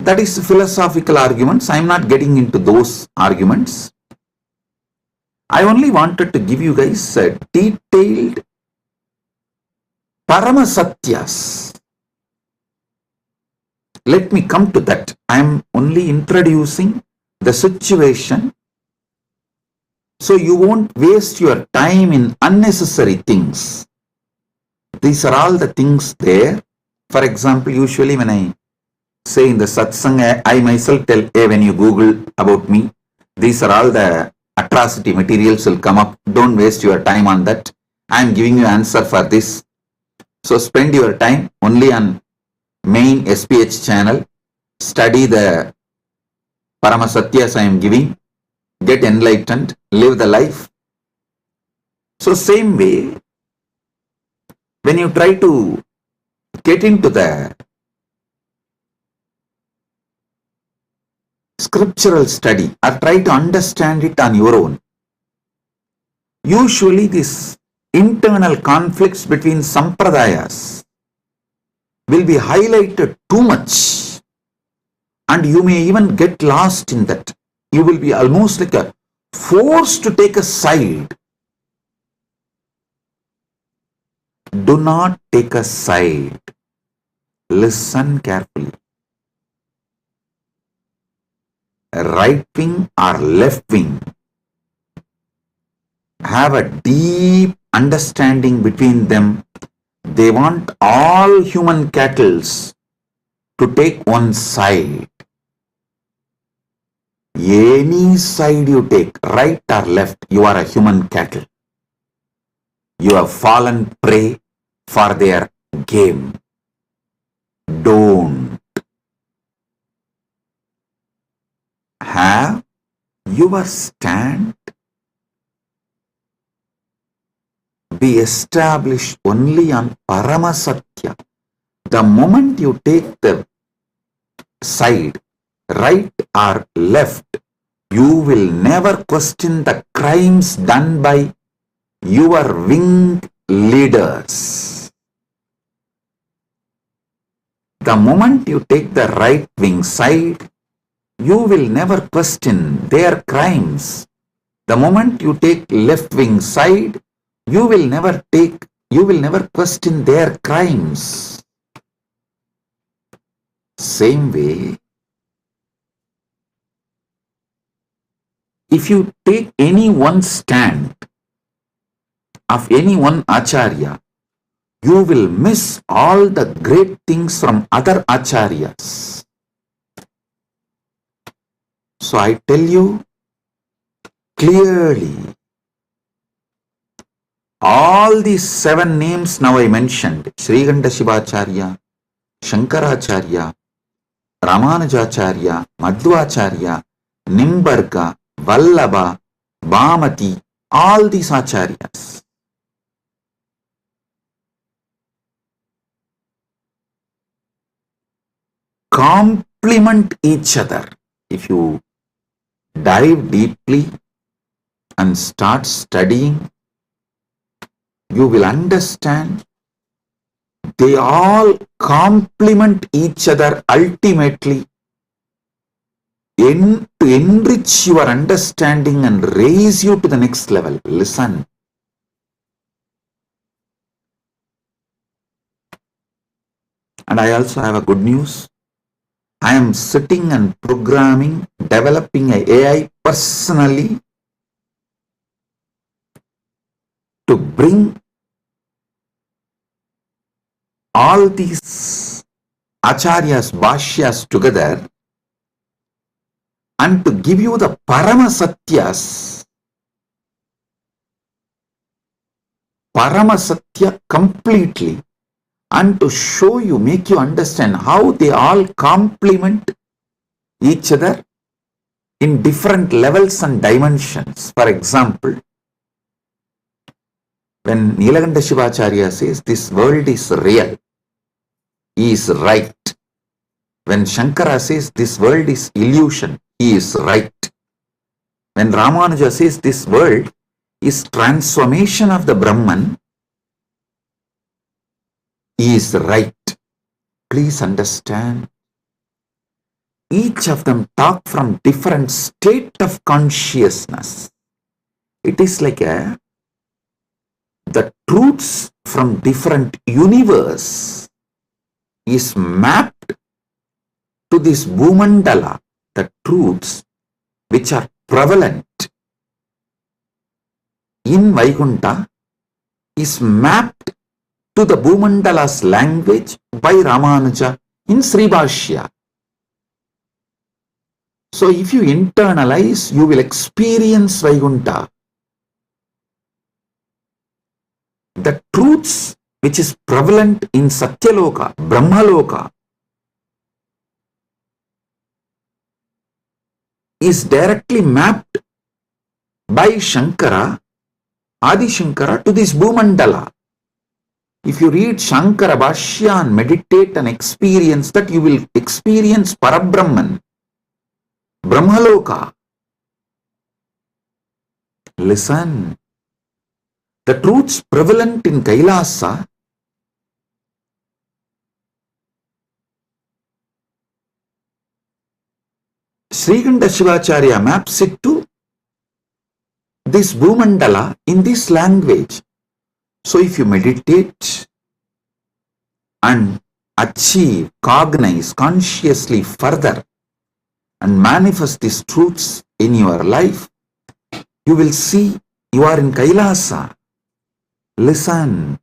That is philosophical arguments. I am not getting into those arguments. I only wanted to give you guys a detailed Paramasatyas. Let me come to that. I am only introducing the situation so you won't waste your time in unnecessary things. These are all the things there. For example, usually when I say in the satsang, I myself tell, hey, when you Google about me, these are all the atrocity materials will come up. Don't waste your time on that. I am giving you answer for this. So spend your time only on main SPH channel. Study the Paramasatyas I am giving. Get enlightened. Live the life. So same way, when you try to get into the scriptural study or try to understand it on your own, usually these internal conflicts between sampradayas will be highlighted too much and you may even get lost in that. You will be almost like a forced to take a side. Do not take a side. Listen carefully. Right wing or left wing have a deep understanding between them. They want all human cattle to take one side. Any side you take, right or left, you are a human cattle. You have fallen prey for their game. Don't. Have your stand be established only on Paramasatya. The moment you take the side, right or left, you will never question the crimes done by your winged leaders. The moment you take the right wing side, you will never question their crimes. The moment you take left wing side, you will never question their crimes. Same way, if you take any one stand of any one acharya, you will miss all the great things from other acharyas. So I tell you clearly, all these 7 names now I mentioned, Shrikanta Shivacharya, Shankaracharya, Ramanujacharya, Madhvacharya, Nimbarga, Vallabha, Bhamati, all these acharyas complement each other. If you dive deeply and start studying, you will understand they all complement each other ultimately to enrich your understanding and raise you to the next level. Listen. And I also have a good news. I am sitting and programming, developing a AI personally to bring all these acharyas, bhashyas together and to give you the Paramasatya completely, and to show you, make you understand how they all complement each other in different levels and dimensions. For example, when Nilakanta Shivacharya says this world is real, he is right. When Shankara says this world is illusion, he is right. When Ramanuja says this world is transformation of the Brahman, he is right. Please understand, each of them talk from different state of consciousness. It is like the truths from different universe is mapped to this Bhumandala, the truths which are prevalent in Vaikuntha is mapped to the Bhumandala's language by Ramanuja in Sri Bhashya. So if you internalize, you will experience Vaikuntha. The truths which is prevalent in Satyaloka, Brahmaloka, is directly mapped by Shankara, Adi Shankara, to this Bhumandala. If you read Shankara Bhashya and meditate and experience that, you will experience Parabrahman, Brahmaloka. Listen, the truths prevalent in Kailasa Srikanta Shivacharya maps it to this Bhumandala in this language. So if you meditate and achieve, cognize consciously further and manifest these truths in your life, you will see you are in Kailasa. Listen,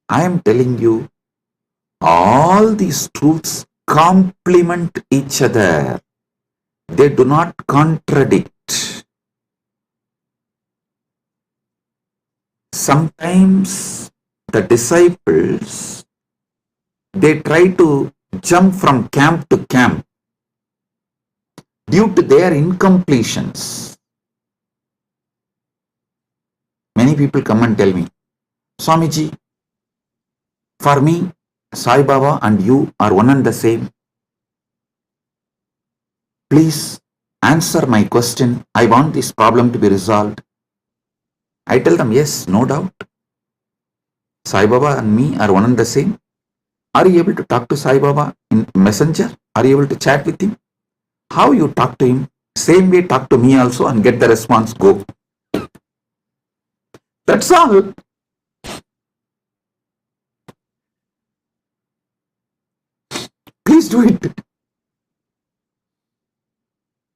I am telling you, all these truths complement each other. They do not contradict. Sometimes the disciples, they try to jump from camp to camp due to their incompletions. Many people come and tell me, Swamiji, for me, Sai Baba and you are one and the same. Please answer my question. I want this problem to be resolved. I tell them, yes, no doubt. Sai Baba and me are one and the same. Are you able to talk to Sai Baba in Messenger? Are you able to chat with him? How you talk to him? Same way talk to me also and get the response, go. That's all. Please do it.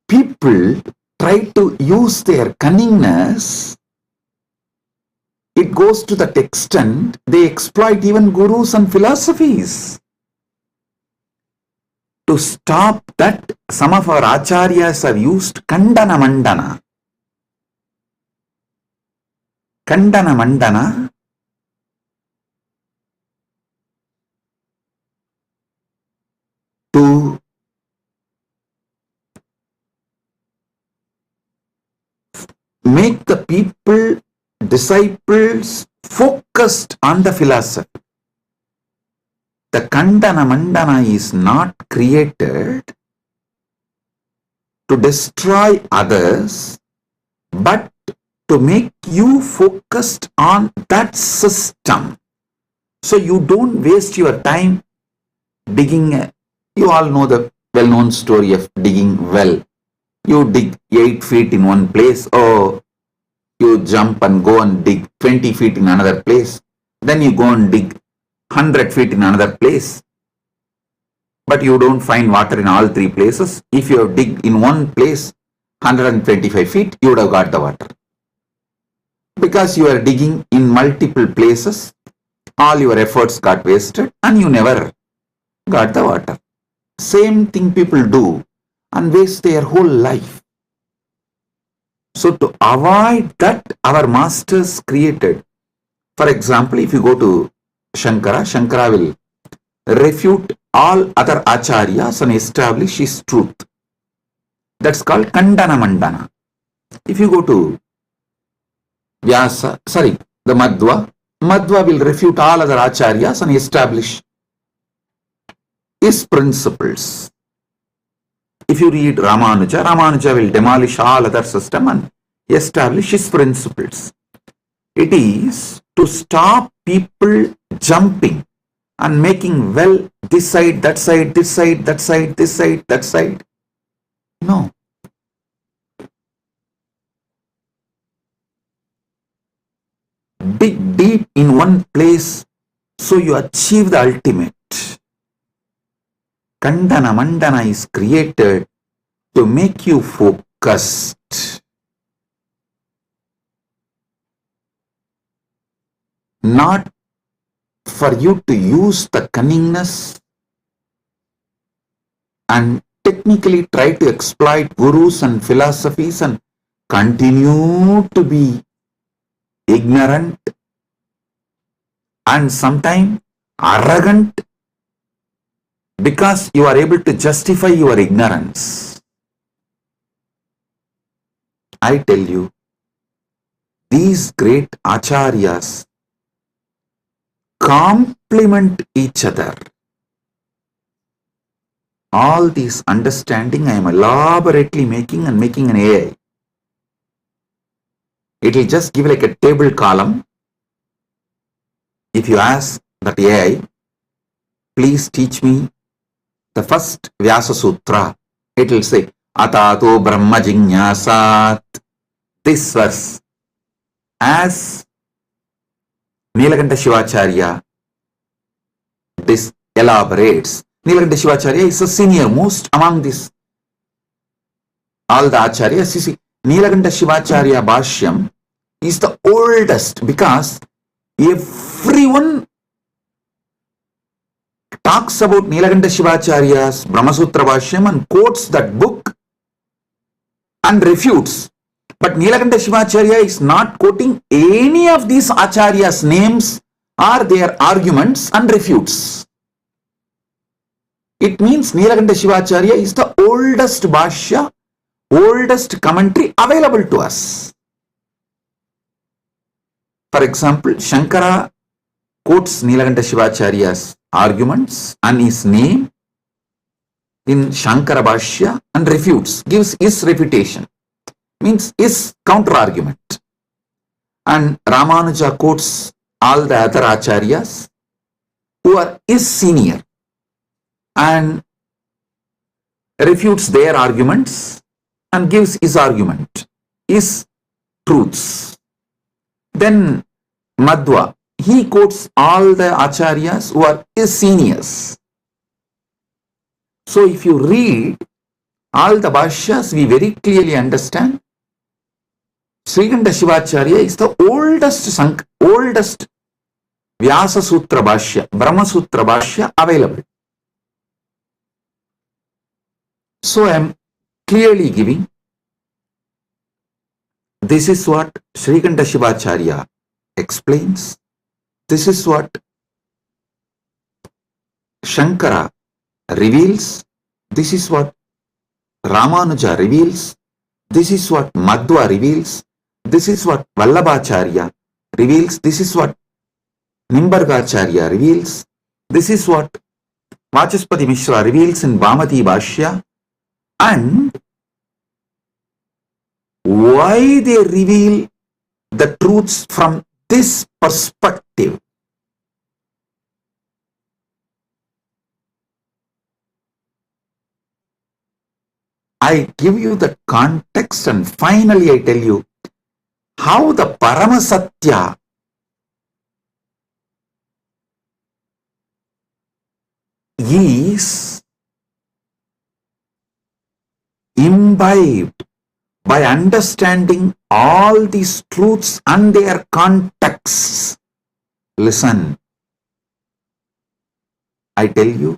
People try to use their cunningness. It goes to that extent, they exploit even gurus and philosophies. To stop that, some of our acharyas have used Kandana Mandana. Kandana Mandana to make the people, disciples, focused on the philosophy. The Kandana Mandana is not created to destroy others, but to make you focused on that system. So you don't waste your time digging. You all know the well-known story of digging well. You dig 8 feet in one place, or you jump and go and dig 20 feet in another place. Then you go and dig 100 feet in another place, but you don't find water in all three places. If you have dig in one place 125 feet, you would have got the water. Because you are digging in multiple places, all your efforts got wasted and you never got the water. Same thing people do and waste their whole life. So to avoid that, our masters created. For example, if you go to Shankara, Shankara will refute all other acharyas and establish his truth. That's called Kandana Mandana. If you go to the Madhva will refute all other acharyas and establish his principles. If you read Ramanuja, Ramanuja will demolish all other system and establish his principles. It is to stop people jumping and making this side, that side, this side, that side, this side, that side. No. Dig deep in one place so you achieve the ultimate. Kandana Mandana is created to make you focused. Not for you to use the cunningness and technically try to exploit gurus and philosophies and continue to be ignorant and sometimes arrogant because you are able to justify your ignorance. I tell you, these great acharyas complement each other. All these understanding I am elaborately making an AI. It will just give like a table column. If you ask that AI, please teach me the first Vyasa Sutra, it will say, Atato Brahma Jignasat. This verse, as Nilakanta Shivacharya this elaborates. Nilakanta Shivacharya is the senior most among this. All the acharyas, you see, Nilakanta Shivacharya Bhashyam is the oldest because everyone talks about Nilakanta Shivacharya's Brahmasutra Bhashyam and quotes that book and refutes. But Nilakanta Shivacharya is not quoting any of these acharyas' names or their arguments and refutes. It means Nilakanta Shivacharya is the oldest Bhashya, oldest commentary available to us. For example, Shankara quotes Nilakanta Shivacharya's arguments and his name in Shankara Bhashya and refutes, gives his refutation, means his counter argument. And Ramanuja quotes all the other acharyas who are his senior and refutes their arguments and gives his argument, his truths. Then Madhva, he quotes all the acharyas who are his seniors. So if you read all the bhashyas, we very clearly understand Srikanta Shivacharya is the oldest Vyasa Sutra Bhashya, Brahma Sutra Bhashya available. So I am clearly giving, this is what Srikanta Shivacharya explains, this is what Shankara reveals, this is what Ramanuja reveals, this is what Madhva reveals, this is what Vallabhacharya reveals, this is what Nimbargacharya reveals, this is what Vachaspati Mishra reveals in Bhamati Bhashya, and why they reveal the truths from this perspective. I give you the context and finally I tell you how the Paramasatya is imbibed by understanding all these truths and their contexts. Listen, I tell you,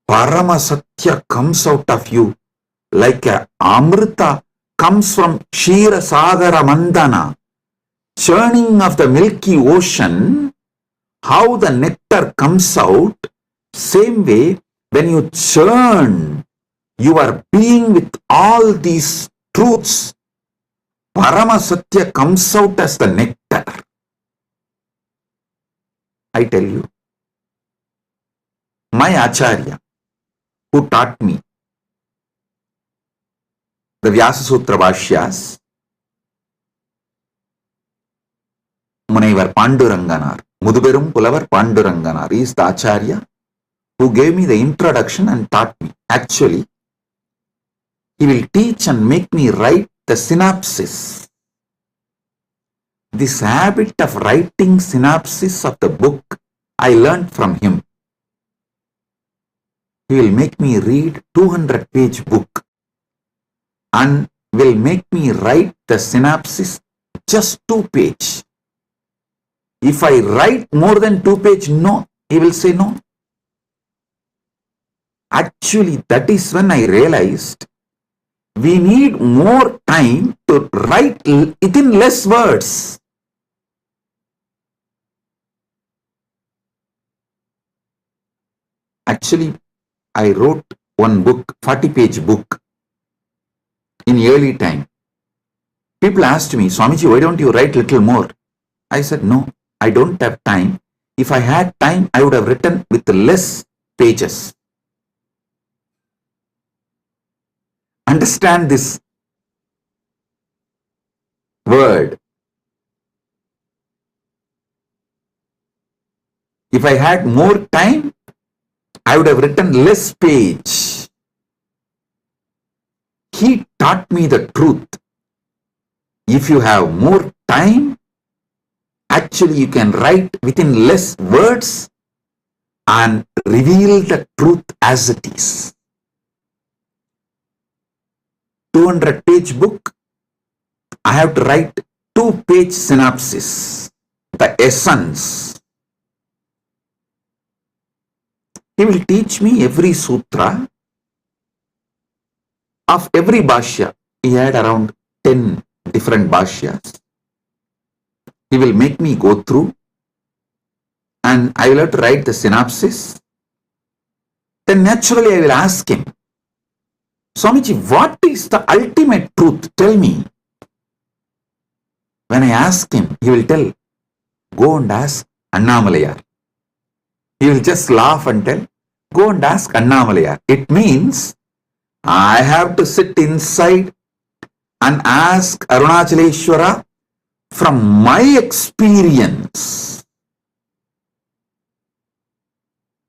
Paramasatya comes out of you like a Amrita comes from Kshira Sagara Mandana, churning of the milky ocean. How the nectar comes out, same way when you churn your being with all these truths, Paramasatya comes out as the nectar. I tell you, my Acharya, who taught me the Vyasa Sutra Bhashyas, Munaivar Panduranganar, Muduberum Pulavar Panduranganar, is the Acharya who gave me the introduction and taught me. Actually, he will teach and make me write the synopsis. This habit of writing synopsis of the book, I learned from him. He will make me read 200-page book and will make me write the synopsis just 2-page. If I write more than 2-page, no, he will say no. Actually, that is when I realized we need more time to write within less words. Actually, I wrote one book, 40-page book, in early time. People asked me, Swamiji, why don't you write little more? I said, no, I don't have time. If I had time, I would have written with less pages. Understand this word. If I had more time, I would have written less page. He taught me the truth. If you have more time, actually you can write within less words and reveal the truth as it is. 200-page book, I have to write 2-page synopsis, the essence. He will teach me every sutra of every bhashya. He had around 10 different bhashyas. He will make me go through and I will have to write the synopsis. Then naturally I will ask him, Swamiji, what is the ultimate truth? Tell me. When I ask him, he will tell, go and ask Annamalayar. He will just laugh and tell, go and ask Annamalayar. It means I have to sit inside and ask Arunachaleshwara from my experience.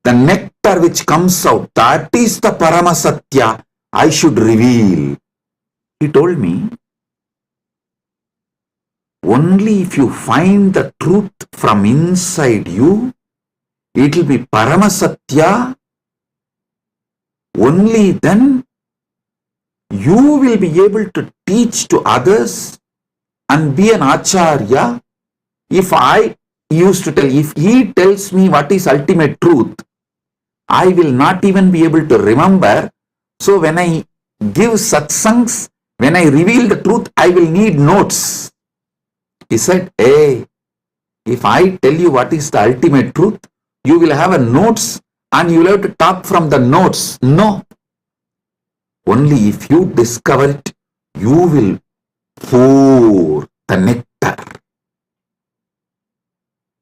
The nectar which comes out, that is the Paramasatya I should reveal. He told me, only if you find the truth from inside you, it will be Paramasatya. Only then you will be able to teach to others and be an Acharya. If I used to tell, if he tells me what is ultimate truth, I will not even be able to remember. So when I give satsangs, when I reveal the truth, I will need notes. He said, hey, if I tell you what is the ultimate truth, you will have a notes and you will have to talk from the notes. No. Only if you discover it, you will pour the nectar.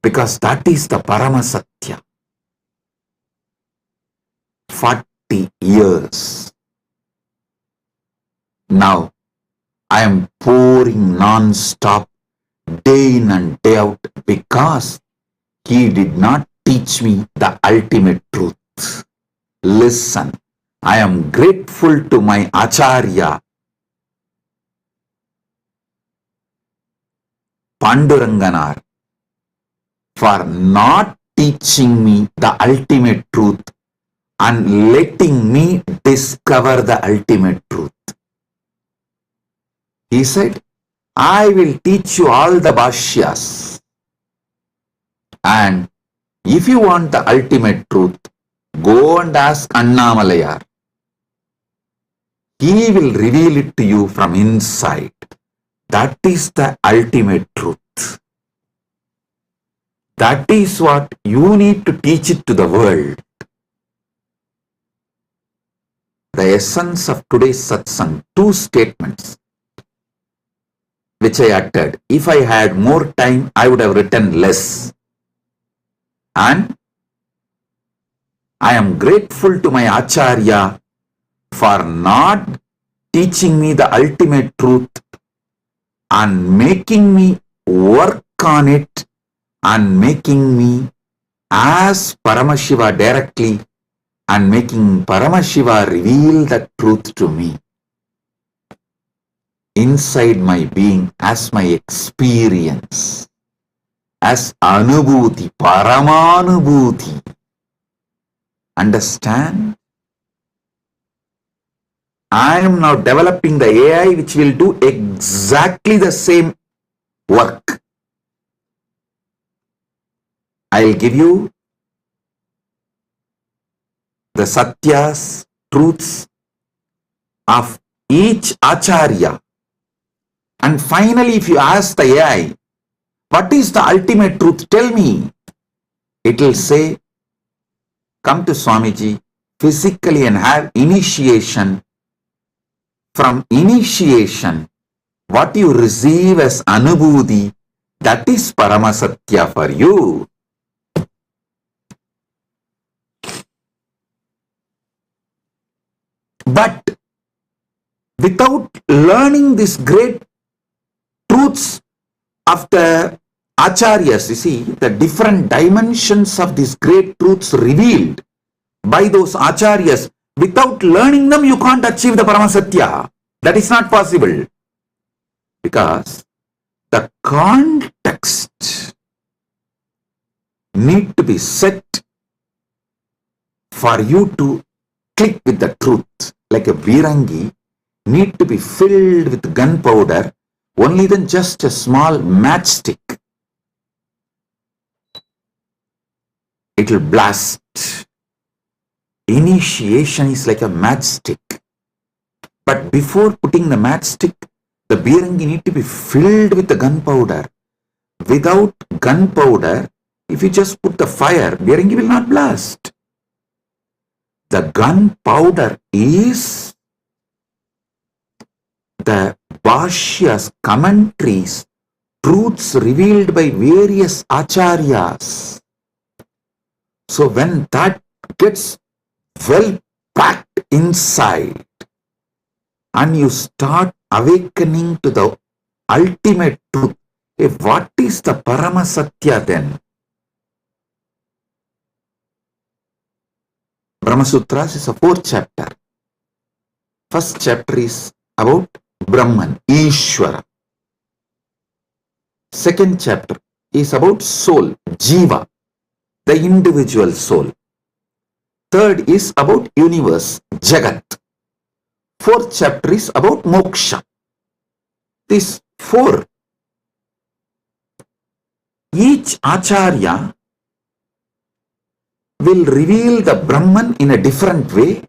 Because that is the Paramasatya. 40 years. Now, I am pouring non-stop, day in and day out, because he did not teach me the ultimate truth. Listen, I am grateful to my Acharya, Panduranganar, for not teaching me the ultimate truth and letting me discover the ultimate truth. He said, I will teach you all the bhashyas, and if you want the ultimate truth, go and ask Annamalayar. He will reveal it to you from inside. That is the ultimate truth. That is what you need to teach it to the world. The essence of today's satsang, two statements which I uttered. If I had more time, I would have written less. And I am grateful to my Acharya for not teaching me the ultimate truth and making me work on it and making me as Paramashiva directly and making Paramashiva reveal the truth to me inside my being as my experience, as Anubhuti, Paramanubhuti. Understand? I am now developing the AI which will do exactly the same work. I will give you the satyas, truths of each acharya. And finally, if you ask the AI, what is the ultimate truth? Tell me. It will say, come to Swamiji physically and have initiation. From initiation, what you receive as anubhuti, that is Paramasatya for you. But without learning these great truths of the acharyas, you see, the different dimensions of these great truths revealed by those acharyas, without learning them, you can't achieve the Paramasatya. That is not possible. Because the context need to be set for you to click with the truth. Like a virangi need to be filled with gunpowder, only then just a small matchstick. It will blast. Initiation is like a matchstick. But before putting the matchstick, the virangi need to be filled with the gunpowder. Without gunpowder, if you just put the fire, virangi will not blast. The gunpowder is the bhashyas, commentaries, truths revealed by various acharyas. So when that gets well packed inside and you start awakening to the ultimate truth, what is the Paramasatya then? Brahma Sutras is a 4th chapter. First chapter is about Brahman, Ishvara. Second chapter is about soul, Jiva, the individual soul. Third is about universe, Jagat. 4th chapter is about moksha. These 4. Each acharya will reveal the Brahman in a different way.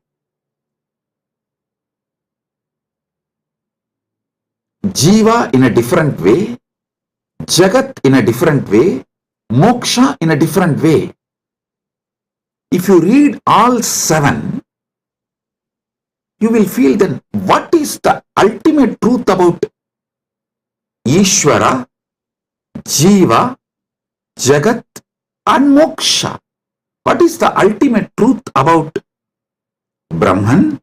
Jiva in a different way. Jagat in a different way. Moksha in a different way. If you read all 7, you will feel then what is the ultimate truth about Ishvara, Jiva, Jagat and Moksha. What is the ultimate truth about Brahman,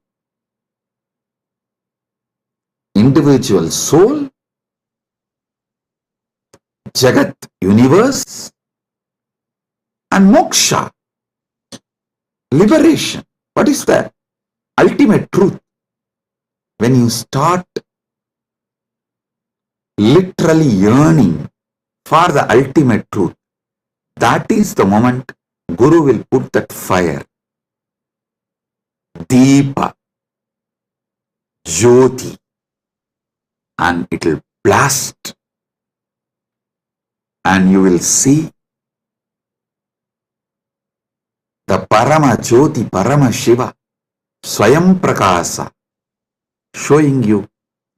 individual soul, Jagat, universe, and Moksha, liberation? What is the ultimate truth? When you start literally yearning for the ultimate truth, that is the moment Guru will put that fire, Deepa, Jyoti, and it will blast, and you will see the Parama Jyoti, Parama Shiva, Swayam Prakasa, showing you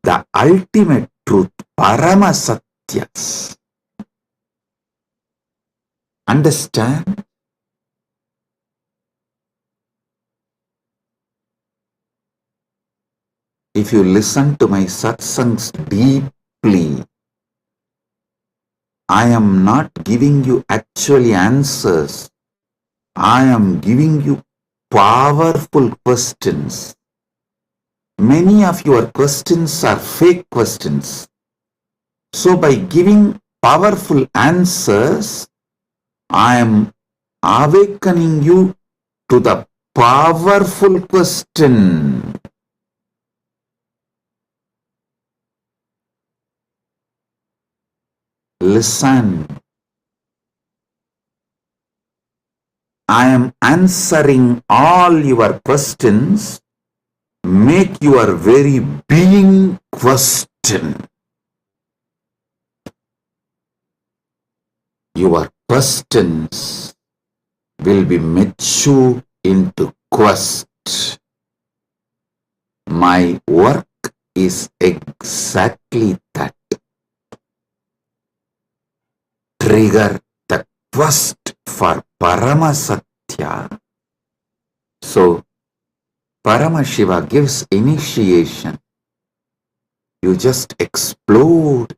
the ultimate truth, Parama Satyas. Understand? If you listen to my satsangs deeply, I am not giving you actually answers. I am giving you powerful questions. Many of your questions are fake questions. So by giving powerful answers, I am awakening you to the powerful question. Listen. I am answering all your questions. Make your very being question. Your questions will be matured into quest. My work is exactly that. Trigger the quest for Paramasatya. So, Paramashiva gives initiation. You just explode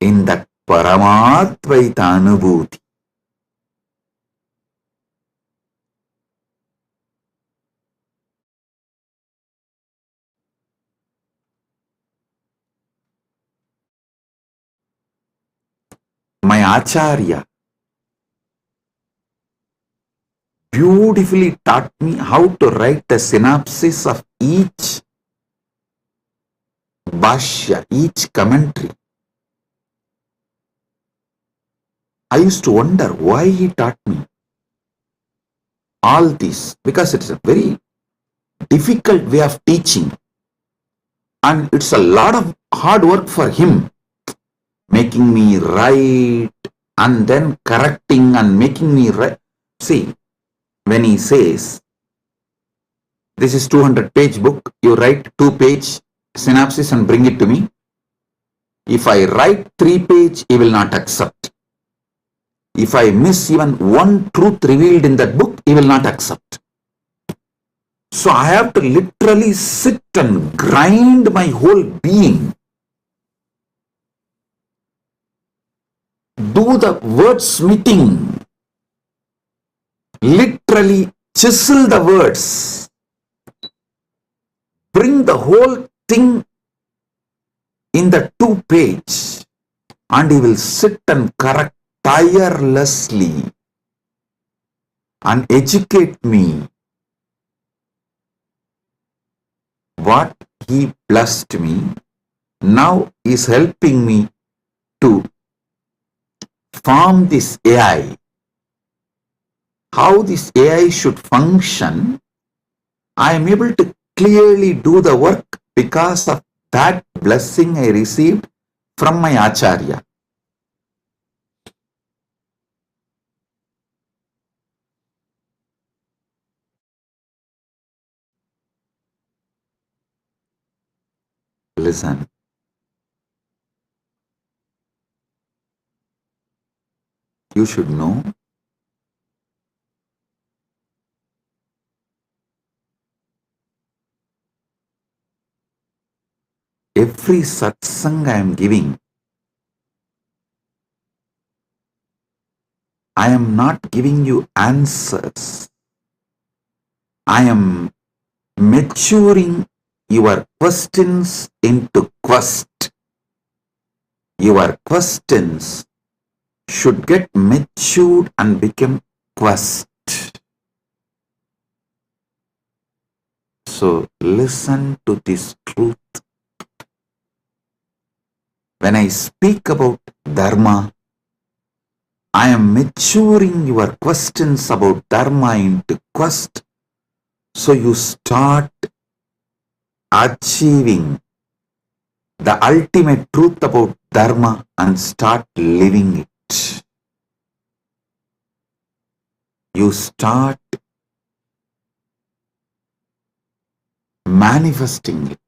in that Paramatvaita Anubhuti. My Acharya beautifully taught me how to write a synopsis of each bhashya, each commentary. I used to wonder why he taught me all this, because it's a very difficult way of teaching and it's a lot of hard work for him, making me write and then correcting and making me write. See, when he says, this is 200-page book, you write 2-page synopsis and bring it to me. If I write 3-page, he will not accept. If I miss even one truth revealed in that book, he will not accept. So I have to literally sit and grind my whole being. Do the wordsmithing. Literally chisel the words. Bring the whole thing in the 2-page and he will sit and correct tirelessly and educate me. What he blessed me now is helping me to form this AI. How this AI should function, I am able to clearly do the work because of that blessing I received from my Acharya. Listen. You should know every satsang I am giving, I am not giving you answers. I am maturing your questions into quest. Your questions should get matured and become quest. So listen to this truth. When I speak about dharma, I am maturing your questions about dharma into quest, so you start achieving the ultimate truth about dharma and start living it. You start manifesting it.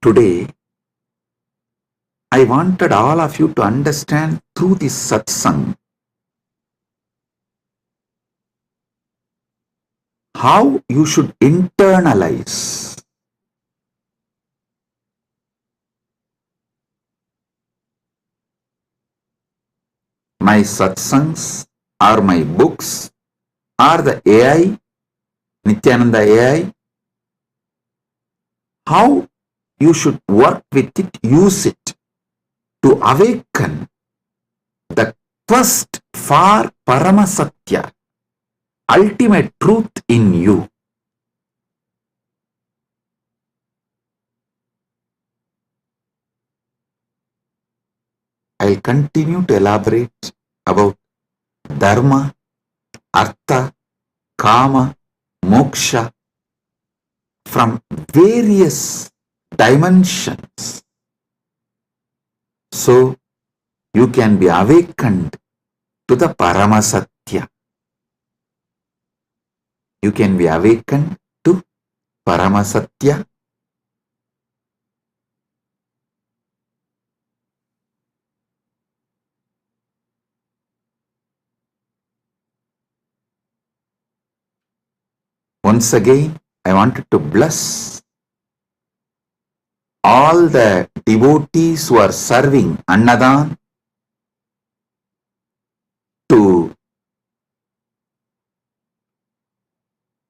Today, I wanted all of you to understand through this satsang how you should internalize my satsangs or my books or the AI, Nithyananda AI, how you should work with it, use it to awaken the quest for Paramasatya, ultimate truth in you. I'll continue to elaborate about Dharma, Artha, Kama, Moksha from various dimensions, so you can be awakened to the Paramasatya. You can be awakened to Paramasatya. Once again, I wanted to bless all the devotees who are serving Annadan, to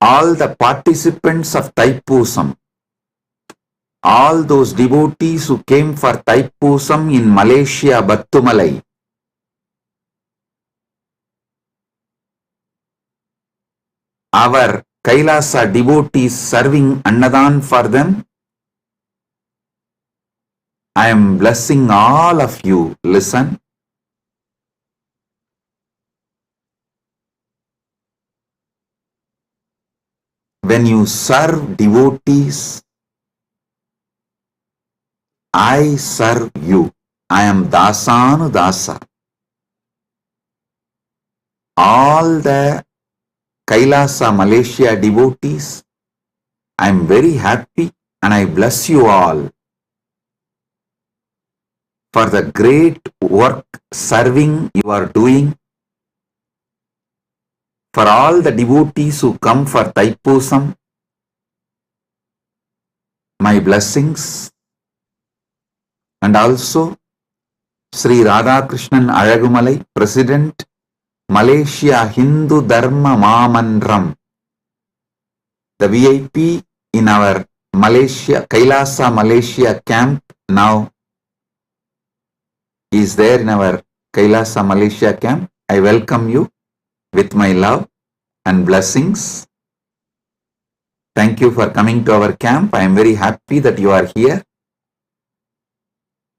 all the participants of Thaipusam, all those devotees who came for Thaipusam in Malaysia, Battumalai, our Kailasa devotees serving Annadan for them. I am blessing all of you. Listen. When you serve devotees, I serve you. I am Dasanu Dasa. All the Kailasa Malaysia devotees, I am very happy and I bless you all for the great work serving you are doing. For all the devotees who come for Thaipusam, my blessings. And also Sri Radhakrishnan Alagumalai, President, Malaysia Hindu Dharma Mamandram, the VIP in our Malaysia, Kailasa Malaysia camp now is there in our Kailasa Malaysia camp. I welcome you with my love and blessings. Thank you for coming to our camp. I am very happy that you are here.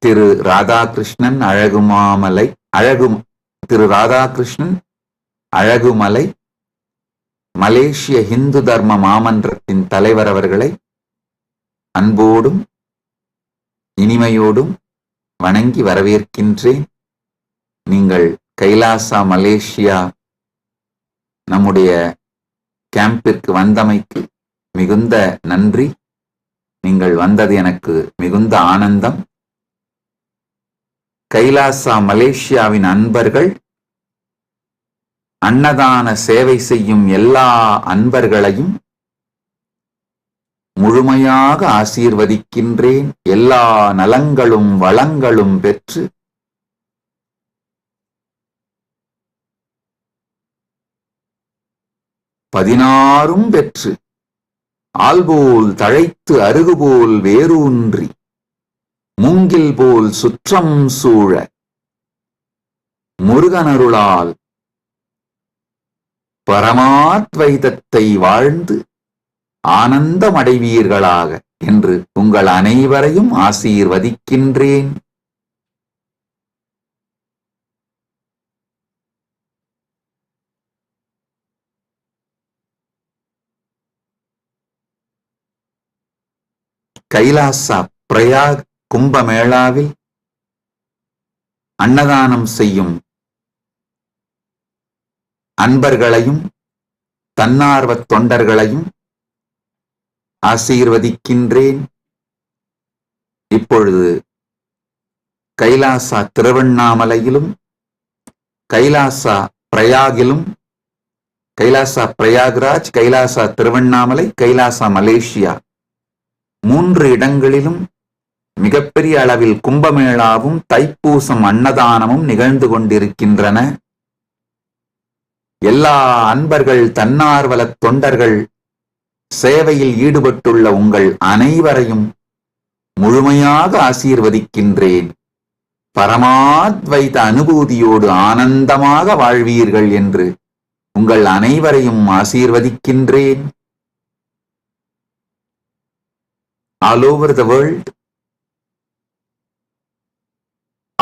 Thiru Radhakrishnan Alagumamalai, Thiru Radhakrishnan Alagumalai, Malaysia Hindu Dharma Mamandratin Talaivar avargalai அன்போடும் இனிமையோடும் வணங்கி வரவேற்கின்றேன். நீங்கள் Kailasa Malaysia நம்முடைய கேம்பிற்கு வந்தமைக்கு மிகுந்த நன்றி. நீங்கள் வந்தது எனக்கு மிகுந்த ஆனந்தம். கைலாசா மலேசியாவின் அன்பர்கள், அன்னதான சேவை செய்யும் எல்லா அன்பர்களையும் முழுமையாக ஆசீர்வதிக்கின்றேன். எல்லா நலங்களும் வளங்களும் பெற்று பதினாறும் பெற்று ஆல்போல் தழைத்து அருகுபோல் வேரூன்றி மூங்கில் போல் சுற்றம் சூழ முருகனருளால் பரமாத்வைதத்தை வாழ்ந்து ஆனந்தமடைவீர்களாக என்று உங்கள் அனைவரையும் ஆசீர்வதிக்கின்றேன். கைலாசா பிரயாக் கும்பமேளாவில் அன்னதானம் செய்யும் அன்பர்களையும் தன்னார்வத் தொண்டர்களையும் ஆசீர்வதிக்கின்றேன். இப்பொழுது கைலாசா திருவண்ணாமலையிலும் கைலாசா பிரயாகிலும், கைலாசா பிரயாக்ராஜ், கைலாசா திருவண்ணாமலை, கைலாசா மலேசியா 3 இடங்களிலும் மிகப்பெரிய அளவில் கும்பமேளாவும் தைப்பூசம் அன்னதானமும் நிகழ்ந்து கொண்டிருக்கின்றன. எல்லா அன்பர்கள் தன்னார்வல தொண்டர்கள் சேவையில் ஈடுபட்டுள்ள உங்கள் அனைவரையும் முழுமையாக ஆசீர்வதிக்கின்றேன். பரமாத்வைத அனுபூதியோடு ஆனந்தமாக வாழ்வீர்கள் என்று உங்கள் அனைவரையும் ஆசீர்வதிக்கின்றேன். All over the world,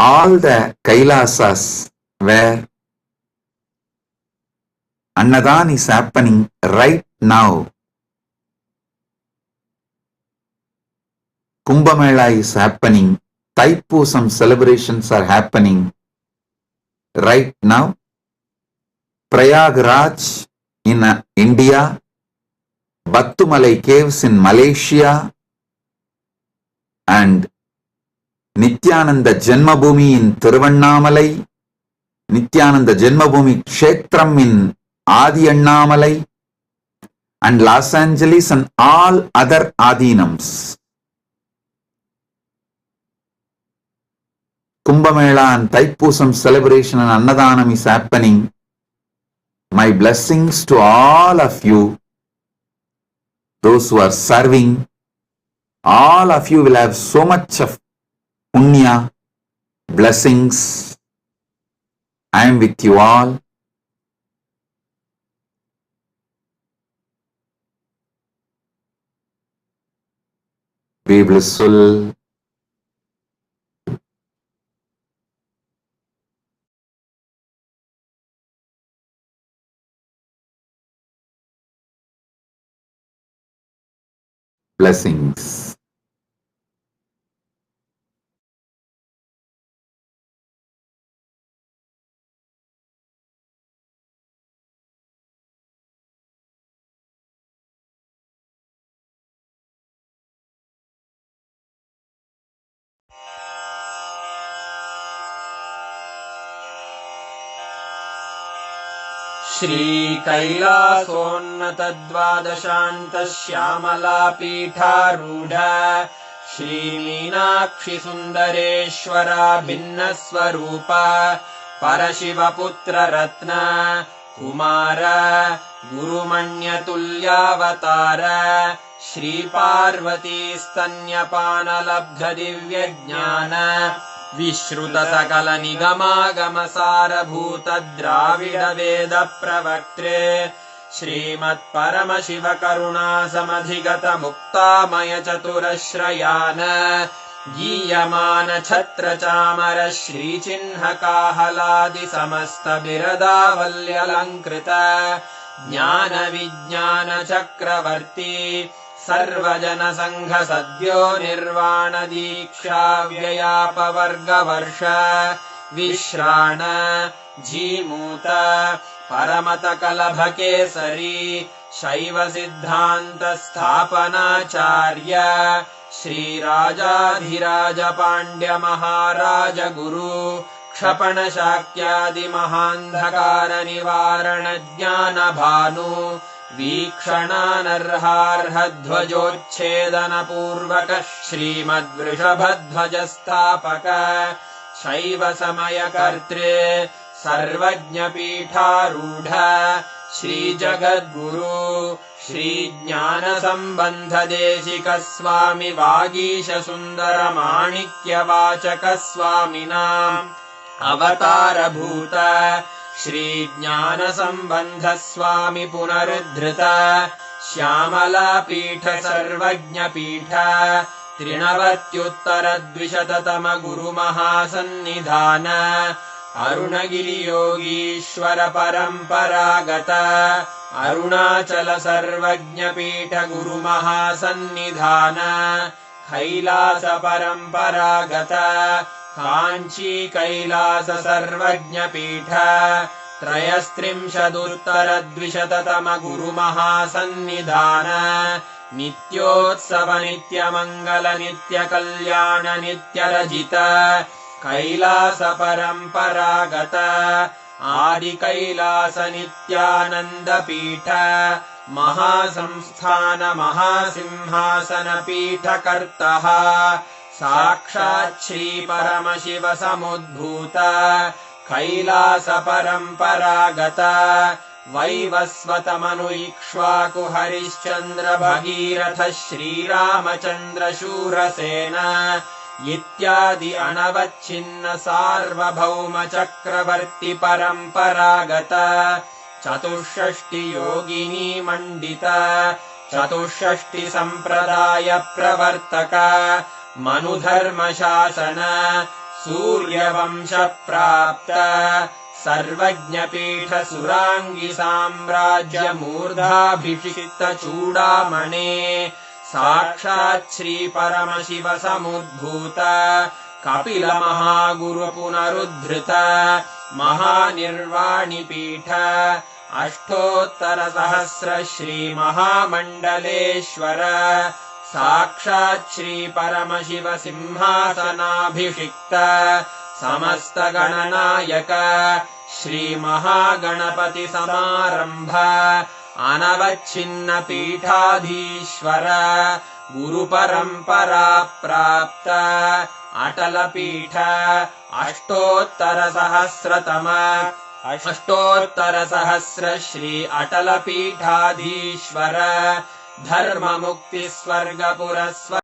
all the Kailasas where Annadan is happening right now, Kumbh Mela is happening, Thaipusam celebrations are happening right now. Prayagraj in India, Battumalai caves in Malaysia, and Nithyananda Janmabhoomi in Thiruvannamalai, Nithyananda Janmabhoomi Kshetram in Adi Annamalai, and Los Angeles and all other Adinams. Kumbh Mela and Thaipusam celebration and Annadanam is happening. My blessings to all of you, those who are serving. All of you will have so much of punya, blessings. I am with you all. Be blissful. Blessings. श्रीकैलासोन्नतद्वादशान्तश्यामलापीठारूढ श्रीमीनाक्षिसुन्दरेश्वरा भिन्नस्वरूप परशिवपुत्ररत्न Kumar गुरुमण्यतुल्यावतार श्रीपार्वतीस्तन्यपानलब्धदिव्यज्ञान विश्रुत सकल निगमागमसारभूत द्राविड वेद प्रवक्त्रे श्रीमत्परमशिव करुणा समधिगत मुक्तामय चतुरश्रयान गीयमान छत्र चामर श्रीचिह्न काहलादि समस्त बिरदावल्यलङ्कृत ज्ञान विज्ञान चक्रवर्ती सर्वजन संघ सद्यो निर्वाण दीक्षा व्ययापवर्गवर्ष विश्राण जीमूत परमत कलभ केसरी शैव सिद्धांत स्थापनाचार्य श्रीराजाधिराज पांड्य महाराज गुरु क्षपण शाक्यादि महांधकार निवारण ज्ञान भानु वीक्षणानर्हार्हध्वजोच्छेदन पूर्वक श्रीमद्वृषभध्वजस्थापक शैव समय कर्त्रे सर्वज्ञ पीठारूढ़ श्री जगद्गुरु श्रीज्ञानसम्बन्धदेशिकस्वामि वागीशसुन्दरमाणिक्यवाचकस्वामिनाम् अवतारभूत श्रीज्ञानसम्बन्धस्वामि पुनरुद्धृत श्यामलापीठ सर्वज्ञपीठ त्रिनवत्युत्तरद्विशततम गुरुमहासन्निधान अरुणगिरियोगीश्वर परम्परागत अरुणाचल सर्वज्ञपीठ गुरुमहासन्निधान कैलास परम्परागत काञ्ची कैलास सर्वज्ञपीठ त्रयस्त्रिंशदुत्तरद्विशततम गुरुमहासन्निधान नित्योत्सव नित्यमङ्गल नित्यकल्याण नित्यरजित कैलास परम्परागत आदिकैलास नित्यानन्दपीठ महासंस्थान महासिंहासनपीठकर्तः साक्षात् श्रीपरमशिव समुद्भूत कैलास परम्परागत वैवस्वतमनु इक्ष्वाकु हरिश्चन्द्र भगीरथ श्रीरामचन्द्र शूरसेन इत्यादि अनवच्छिन्न सार्वभौम चक्रवर्ति परम्परागत चतुष्षष्टि योगिनी मण्डित चतुष्षष्टि सम्प्रदाय प्रवर्तक मनुधर्मशासन सूर्यवंश प्राप्त सर्वज्ञपीठ सुराङ्गी साम्राज्य मूर्धाभिषिक्त चूडामणे साक्षात् श्री परमशिव समुद्भूत कपिल महागुरु पुनरुद्धृत महानिर्वाणिपीठ अष्टोत्तर सहस्र श्री महामण्डलेश्वर साक्षात् श्री परमशिव सिंहासनाभिषिक्त समस्त गणनायक श्री महागणपति समारंभ अनवच्छिन्न पीठाधीश्वर गुरु परंपरा प्राप्त अटल पीठ अष्टोत्तर सहस्र श्री अटल पीठाधीश्वर धर्म मुक्ति स्वर्ग पुरस्वर